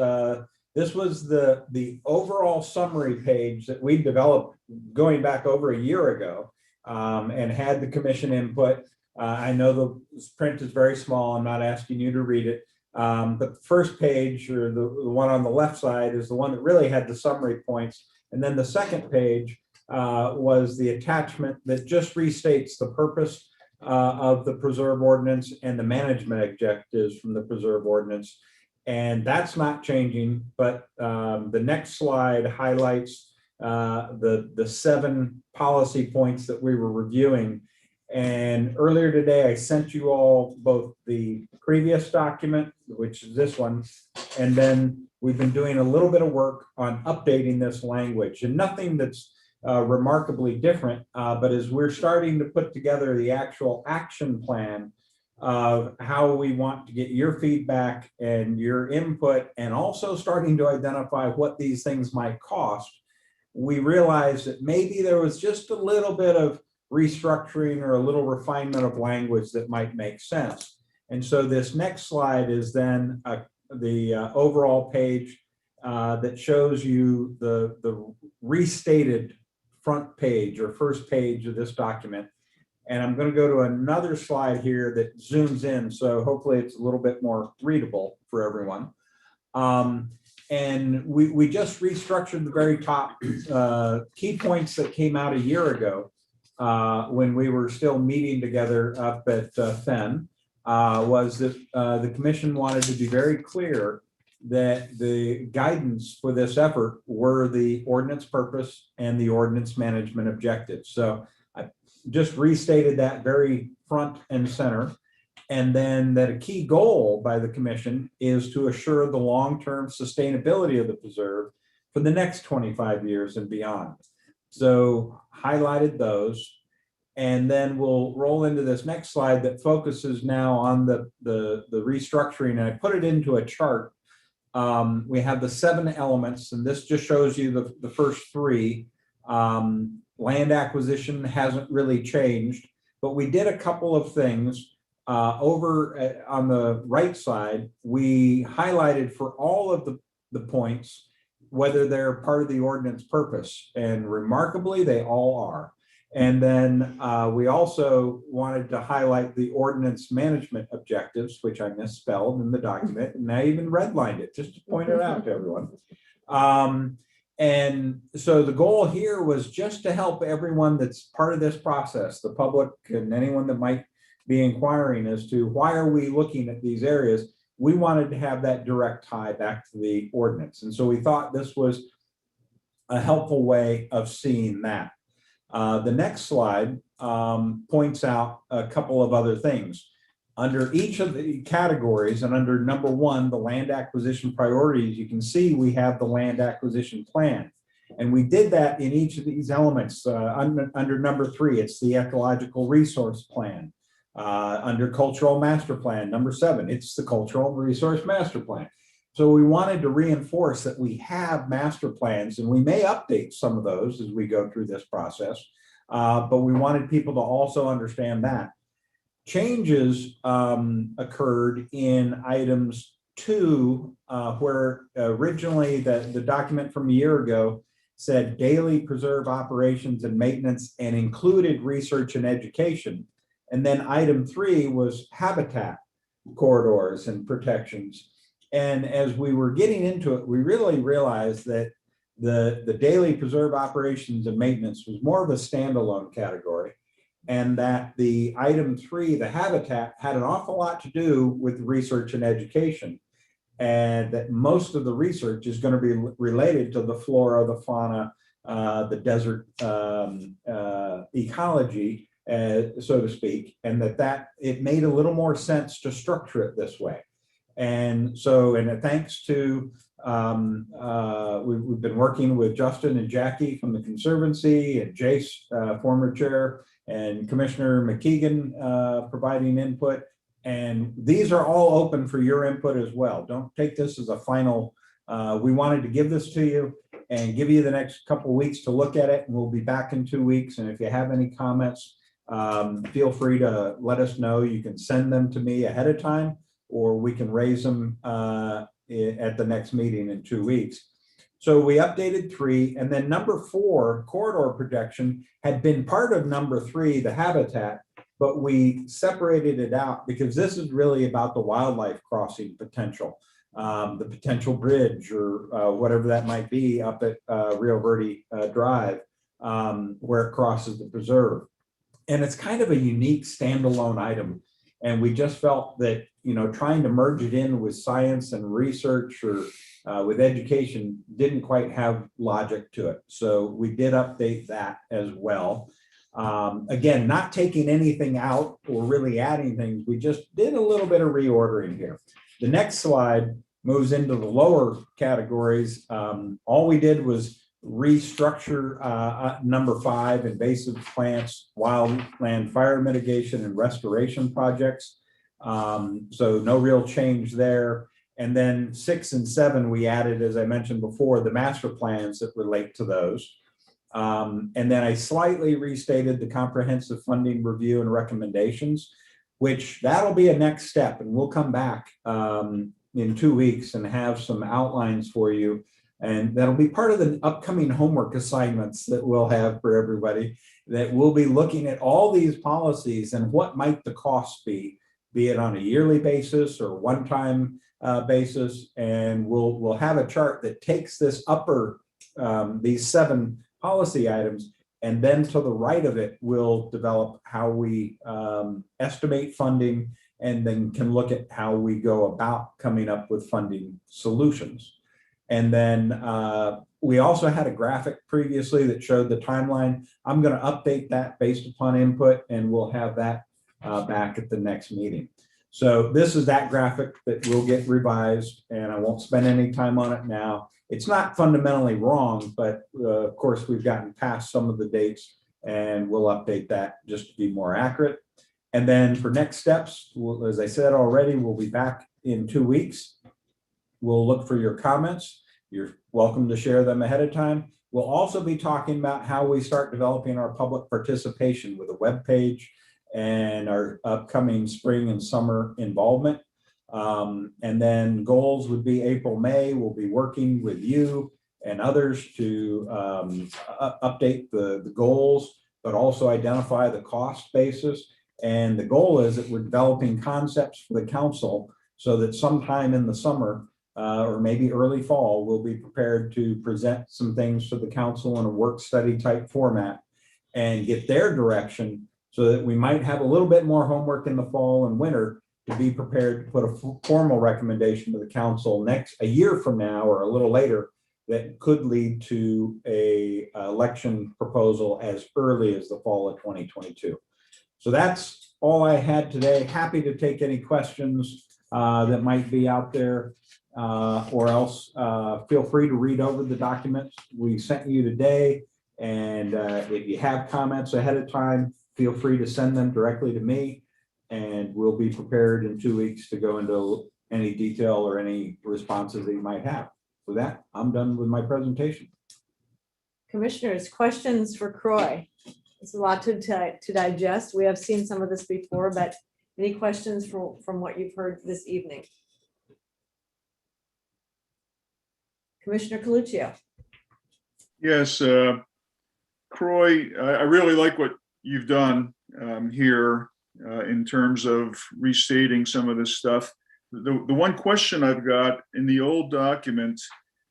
this was the overall summary page that we developed going back over a year ago. And had the commission input. I know the print is very small. I'm not asking you to read it. But the first page, or the one on the left side, is the one that really had the summary points. And then the second page was the attachment that just restates the purpose of the preserve ordinance and the management objectives from the preserve ordinance. And that's not changing, but the next slide highlights the 7 policy points that we were reviewing. And earlier today, I sent you all both the previous document, which is this one, and then we've been doing a little bit of work on updating this language, and nothing that's remarkably different, but as we're starting to put together the actual action plan of how we want to get your feedback and your input, and also starting to identify what these things might cost, we realized that maybe there was just a little bit of restructuring or a little refinement of language that might make sense. And so this next slide is then the overall page that shows you the restated front page or first page of this document. And I'm going to go to another slide here that zooms in, so hopefully it's a little bit more readable for everyone. And we just restructured the very top key points that came out a year ago when we were still meeting together up at FEN, was that the commission wanted to be very clear that the guidance for this effort were the ordinance purpose and the ordinance management objectives. So I just restated that very front and center. And then that a key goal by the commission is to assure the long-term sustainability of the preserve for the next 25 years and beyond. So highlighted those, and then we'll roll into this next slide that focuses now on the restructuring. And I put it into a chart. We have the 7 elements, and this just shows you the first 3. Land acquisition hasn't really changed, but we did a couple of things. Over on the right side, we highlighted for all of the points whether they're part of the ordinance purpose, and remarkably, they all are. And then we also wanted to highlight the ordinance management objectives, which I misspelled in the document, and I even redlined it just to point it out to everyone. And so the goal here was just to help everyone that's part of this process, the public and anyone that might be inquiring as to why are we looking at these areas. We wanted to have that direct tie back to the ordinance. And so we thought this was a helpful way of seeing that. The next slide points out a couple of other things. Under each of the categories and under number 1, the land acquisition priorities, you can see we have the land acquisition plan. And we did that in each of these elements. Under number 3, it's the ecological resource plan. Under cultural master plan, number 7, it's the cultural resource master plan. So we wanted to reinforce that we have master plans, and we may update some of those as we go through this process, but we wanted people to also understand that. Changes occurred in items 2, where originally the document from a year ago said daily preserve operations and maintenance and included research and education. And then item 3 was habitat corridors and protections. And as we were getting into it, we really realized that the daily preserve operations and maintenance was more of a standalone category, and that the item 3, the habitat, had an awful lot to do with research and education, and that most of the research is going to be related to the flora, the fauna, the desert ecology, so to speak, and that it made a little more sense to structure it this way. And so, and thanks to, we've been working with Justin and Jackie from the Conservancy, and Jace, former chair, and Commissioner McKeegan providing input. And these are all open for your input as well. Don't take this as a final, we wanted to give this to you and give you the next couple of weeks to look at it. And we'll be back in 2 weeks. And if you have any comments, feel free to let us know. You can send them to me ahead of time, or we can raise them at the next meeting in 2 weeks. So we updated 3, and then number 4, corridor protection, had been part of number 3, the habitat, but we separated it out because this is really about the wildlife crossing potential, the potential bridge or whatever that might be up at Rio Verde Drive, where it crosses the preserve. And it's kind of a unique standalone item. And we just felt that, you know, trying to merge it in with science and research or with education didn't quite have logic to it. So we did update that as well. Again, not taking anything out or really adding things. We just did a little bit of reordering here. The next slide moves into the lower categories. All we did was restructure number 5, invasive plants, wildland fire mitigation and restoration projects. So no real change there. And then 6 and 7, we added, as I mentioned before, the master plans that relate to those. And then I slightly restated the comprehensive funding review and recommendations, which that'll be a next step. And we'll come back in 2 weeks and have some outlines for you. And that'll be part of the upcoming homework assignments that we'll have for everybody, that we'll be looking at all these policies and what might the cost be it on a yearly basis or one-time basis. And we'll have a chart that takes this upper, these 7 policy items, and then to the right of it, we'll develop how we estimate funding, and then can look at how we go about coming up with funding solutions. And then we also had a graphic previously that showed the timeline. I'm going to update that based upon input, and we'll have that back at the next meeting. So this is that graphic that will get revised, and I won't spend any time on it now. It's not fundamentally wrong, but of course we've gotten past some of the dates, and we'll update that just to be more accurate. And then for next steps, as I said already, we'll be back in 2 weeks. We'll look for your comments. You're welcome to share them ahead of time. We'll also be talking about how we start developing our public participation with a web page and our upcoming spring and summer involvement. And then goals would be April, May. We'll be working with you and others to update the goals, but also identify the cost basis. And the goal is that we're developing concepts for the council so that sometime in the summer or maybe early fall, we'll be prepared to present some things to the council in a work study type format and get their direction, so that we might have a little bit more homework in the fall and winter to be prepared to put a formal recommendation to the council a year from now or a little later that could lead to a election proposal as early as the fall of 2022. So that's all I had today. Happy to take any questions that might be out there, or else feel free to read over the documents we sent you today. And if you have comments ahead of time, feel free to send them directly to me, and we'll be prepared in 2 weeks to go into any detail or any responses that you might have. With that, I'm done with my presentation. Commissioners, questions for Croy? It's a lot to digest. We have seen some of this before, but any questions from what you've heard this evening? Commissioner Coluccio. Yes, Croy, I really like what you've done here in terms of restating some of this stuff. The one question I've got in the old document,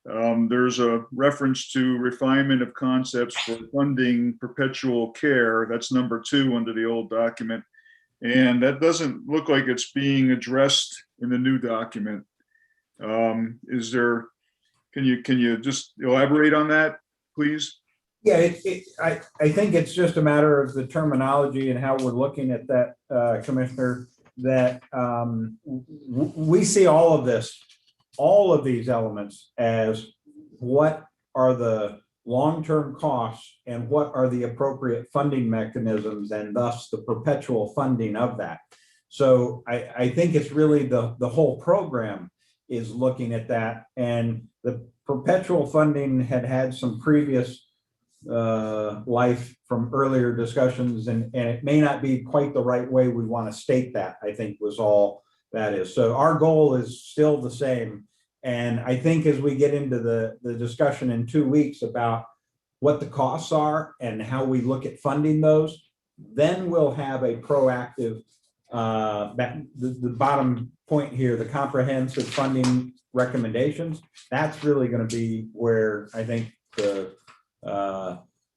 there's a reference to refinement of concepts for funding perpetual care. That's number 2 under the old document. And that doesn't look like it's being addressed in the new document. Can you just elaborate on that, please? Yeah, I think it's just a matter of the terminology and how we're looking at that, Commissioner, that we see all of these elements as what are the long-term costs and what are the appropriate funding mechanisms, and thus the perpetual funding of that. So I think it's really the whole program is looking at that, and the perpetual funding had some previous life from earlier discussions, and it may not be quite the right way we want to state that, I think was all that is. So our goal is still the same. And I think as we get into the discussion in 2 weeks about what the costs are and how we look at funding those, then we'll have a proactive, the bottom point here, the comprehensive funding recommendations. That's really going to be where I think the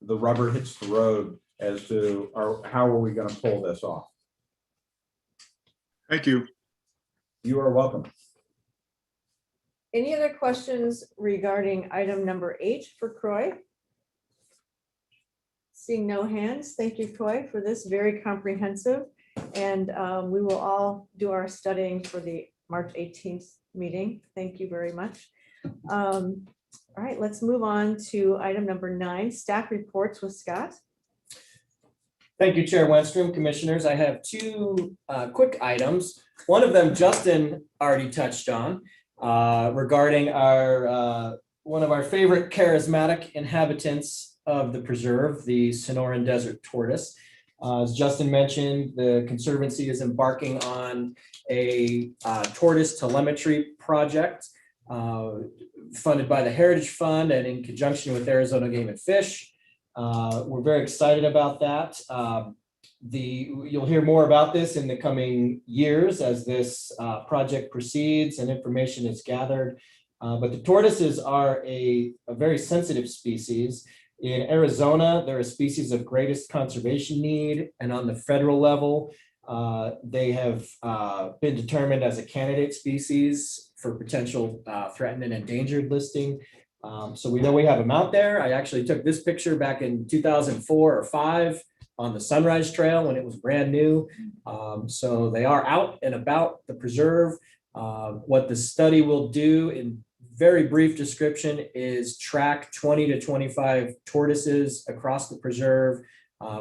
rubber hits the road as to how are we going to pull this off. Thank you. You are welcome. Any other questions regarding item number 8 for Croy? Seeing no hands, thank you, Croy, for this very comprehensive. And we will all do our studying for the March 18th meeting. Thank you very much. All right, let's move on to item number 9, staff reports with Scott. Thank you, Chair Wenstrom. Commissioners, I have 2 quick items. One of them Justin already touched on regarding our one of our favorite charismatic inhabitants of the preserve, the Sonoran Desert tortoise. As Justin mentioned, the Conservancy is embarking on a tortoise telemetry project funded by the Heritage Fund and in conjunction with Arizona Game and Fish. We're very excited about that. You'll hear more about this in the coming years as this project proceeds and information is gathered. But the tortoises are a very sensitive species. In Arizona, they're a species of greatest conservation need, and on the federal level, they have been determined as a candidate species for potential threatened and endangered listing. So we know we have them out there. I actually took this picture back in 2004 or 5 on the Sunrise Trail when it was brand new. So they are out and about the preserve. What the study will do in very brief description is track 20 to 25 tortoises across the preserve,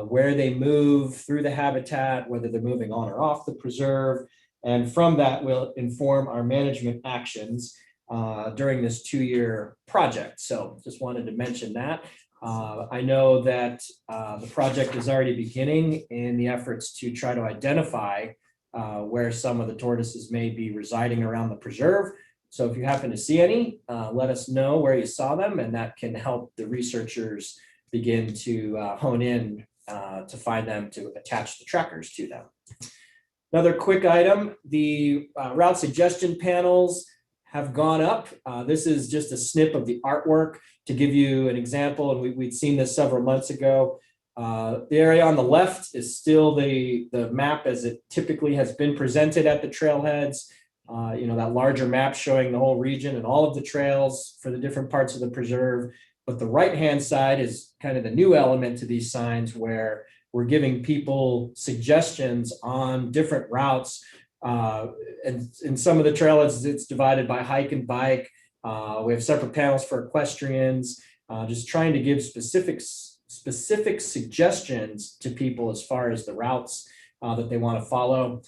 where they move through the habitat, whether they're moving on or off the preserve. And from that will inform our management actions during this 2-year project. So just wanted to mention that. I know that the project is already beginning in the efforts to try to identify where some of the tortoises may be residing around the preserve. So if you happen to see any, let us know where you saw them, and that can help the researchers begin to hone in to find them, to attach the trackers to them. Another quick item, the route suggestion panels have gone up. This is just a snip of the artwork to give you an example, and we'd seen this several months ago. The area on the left is still the map as it typically has been presented at the trailheads. That larger map showing the whole region and all of the trails for the different parts of the preserve. But the right-hand side is kind of the new element to these signs, where we're giving people suggestions on different routes. And in some of the trailheads, it's divided by hike and bike. We have separate panels for equestrians, just trying to give specific suggestions to people as far as the routes that they want to follow.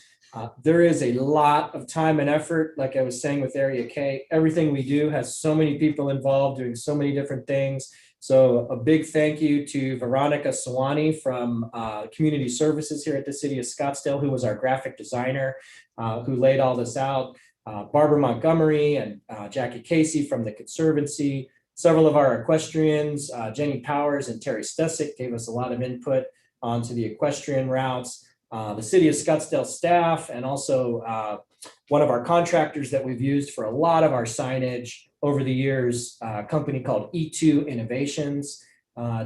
There is a lot of time and effort, like I was saying with Area K. Everything we do has so many people involved doing so many different things. So a big thank you to Veronica Sawani from Community Services here at the City of Scottsdale, who was our graphic designer, who laid all this out. Barbara Montgomery and Jackie Casey from the Conservancy. Several of our equestrians, Jenny Powers and Terry Stesick, gave us a lot of input onto the equestrian routes. The City of Scottsdale staff, and also one of our contractors that we've used for a lot of our signage over the years, a company called E2 Innovations.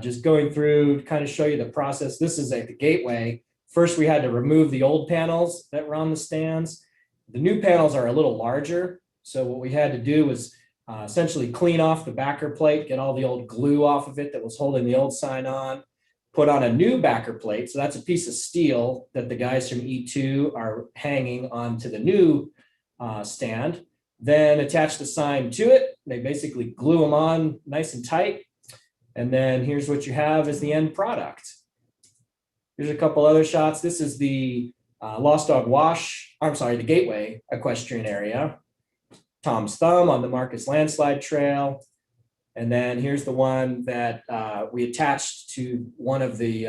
Just going through to kind of show you the process. This is at the gateway. First, we had to remove the old panels that were on the stands. The new panels are a little larger. So what we had to do was essentially clean off the backer plate, get all the old glue off of it that was holding the old sign on, put on a new backer plate. So that's a piece of steel that the guys from E2 are hanging onto the new stand. Then attach the sign to it. They basically glue them on nice and tight. And then here's what you have as the end product. Here's a couple other shots. This is the Lost Dog Wash, I'm sorry, the Gateway Equestrian Area. Tom's Thumb on the Marcus Landslide Trail. And then here's the one that we attached to one of the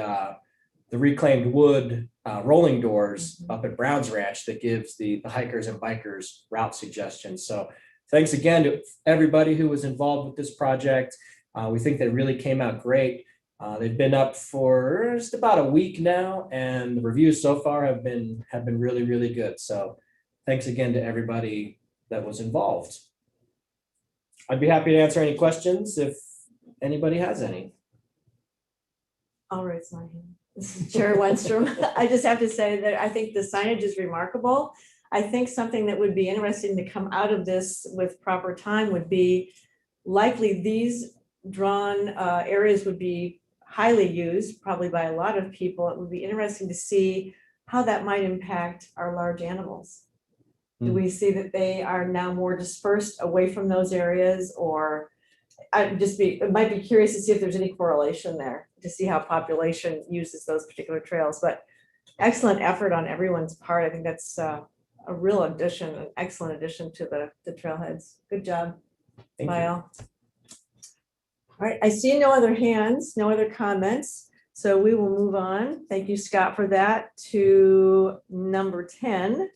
reclaimed wood rolling doors up at Brown's Ranch that gives the hikers and bikers route suggestions. So thanks again to everybody who was involved with this project. We think they really came out great. They've been up for just about a week now, and the reviews so far have been really, really good. So thanks again to everybody that was involved. I'd be happy to answer any questions if anybody has any. I'll raise my hand. This is Chair Wenstrom. I just have to say that I think the signage is remarkable. I think something that would be interesting to come out of this with proper time would be likely these drawn areas would be highly used, probably by a lot of people. It would be interesting to see how that might impact our large animals. Do we see that they are now more dispersed away from those areas, or it might be curious to see if there's any correlation there to see how population uses those particular trails. But excellent effort on everyone's part. I think that's a real addition, an excellent addition to the trailheads. Good job, Smile. All right, I see no other hands, no other comments. So we will move on. Thank you, Scott, for that, to number 10.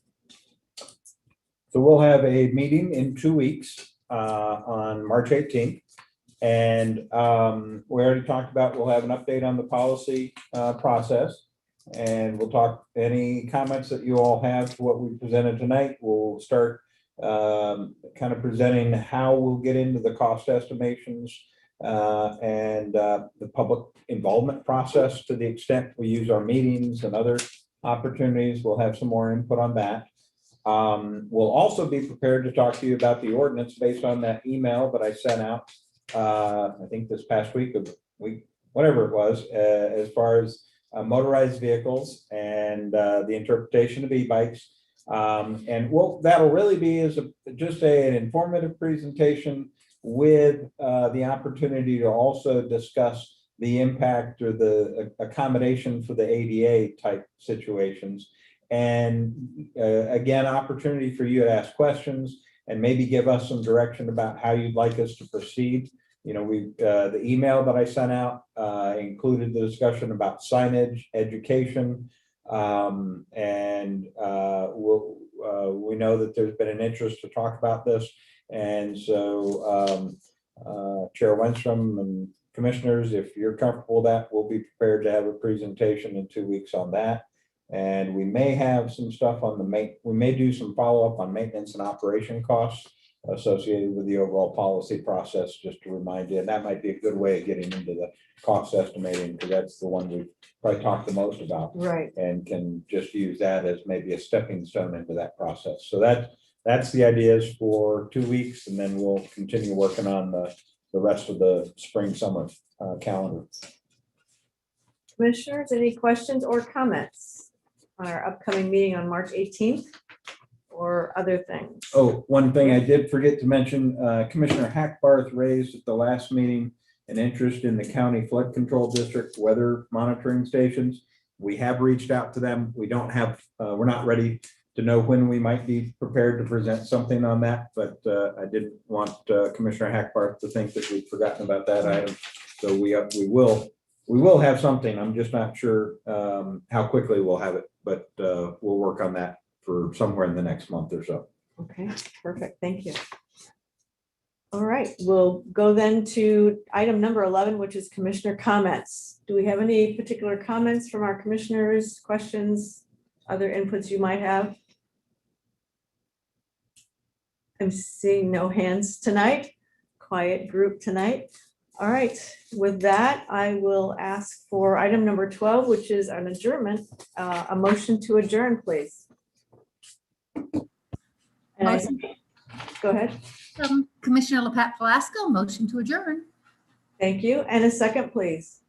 So we'll have a meeting in 2 weeks on March 18th. And we already talked about, we'll have an update on the policy process. And we'll talk any comments that you all have to what we presented tonight. We'll start kind of presenting how we'll get into the cost estimations and the public involvement process to the extent we use our meetings and other opportunities. We'll have some more input on that. We'll also be prepared to talk to you about the ordinance based on that email that I sent out, I think this past week, whatever it was, as far as motorized vehicles and the interpretation of e-bikes. And that'll really be just an informative presentation with the opportunity to also discuss the impact or the accommodation for the ADA type situations. And again, opportunity for you to ask questions and maybe give us some direction about how you'd like us to proceed. You know, the email that I sent out included the discussion about signage, education, and we know that there's been an interest to talk about this. And so Chair Wenstrom and commissioners, if you're comfortable with that, we'll be prepared to have a presentation in 2 weeks on that. And we may have some stuff on we may do some follow-up on maintenance and operation costs associated with the overall policy process, just to remind you. And that might be a good way of getting into the cost estimating, because that's the one we probably talked the most about. Right. And can just use that as maybe a stepping stone into that process. So that's the ideas for 2 weeks, and then we'll continue working on the rest of the spring, summer calendar. Commissioners, any questions or comments on our upcoming meeting on March 18th or other things? Oh, one thing I did forget to mention, Commissioner Hackbarth raised at the last meeting an interest in the county flood control district weather monitoring stations. We have reached out to them. We don't have, we're not ready to know when we might be prepared to present something on that, but I didn't want Commissioner Hackbarth to think that we'd forgotten about that item. So we will have something. I'm just not sure how quickly we'll have it, but we'll work on that for somewhere in the next month or so. Okay, perfect. Thank you. All right, we'll go then to item number 11, which is commissioner comments. Do we have any particular comments from our commissioners, questions, other inputs you might have? I'm seeing no hands tonight. Quiet group tonight. All right, with that, I will ask for item number 12, which is an adjournment, a motion to adjourn, please. And I, go ahead. Commissioner Lepat Plasko, motion to adjourn. Thank you. And a second, please.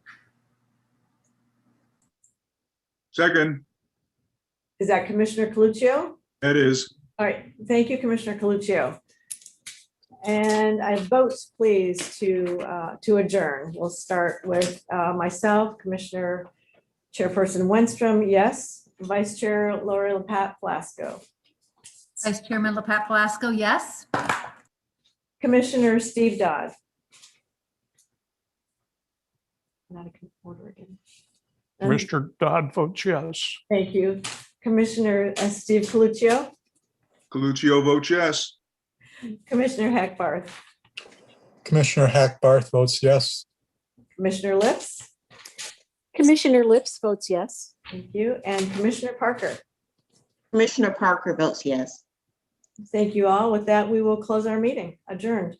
Second, Is that Commissioner Coluccio? that is. All right, thank you, Commissioner Coluccio. And I vote please to adjourn. We'll start with myself, Commissioner Chairperson Wenstrom, yes. Vice Chair Lori Lepat Plasko. Vice Chairman Lepat Plasko, yes. Commissioner Steve Dodd. Not a order again. Mr. Dodd votes yes. Thank you. Commissioner Steve Coluccio, Coluccio votes yes. Commissioner Hackbarth, Commissioner Hackbarth votes yes. Commissioner Lips. Commissioner Lips votes yes. Thank you. And Commissioner Parker. Commissioner Parker votes yes. Thank you all. With that, we will close our meeting. Adjourned.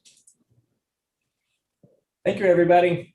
Thank you, everybody.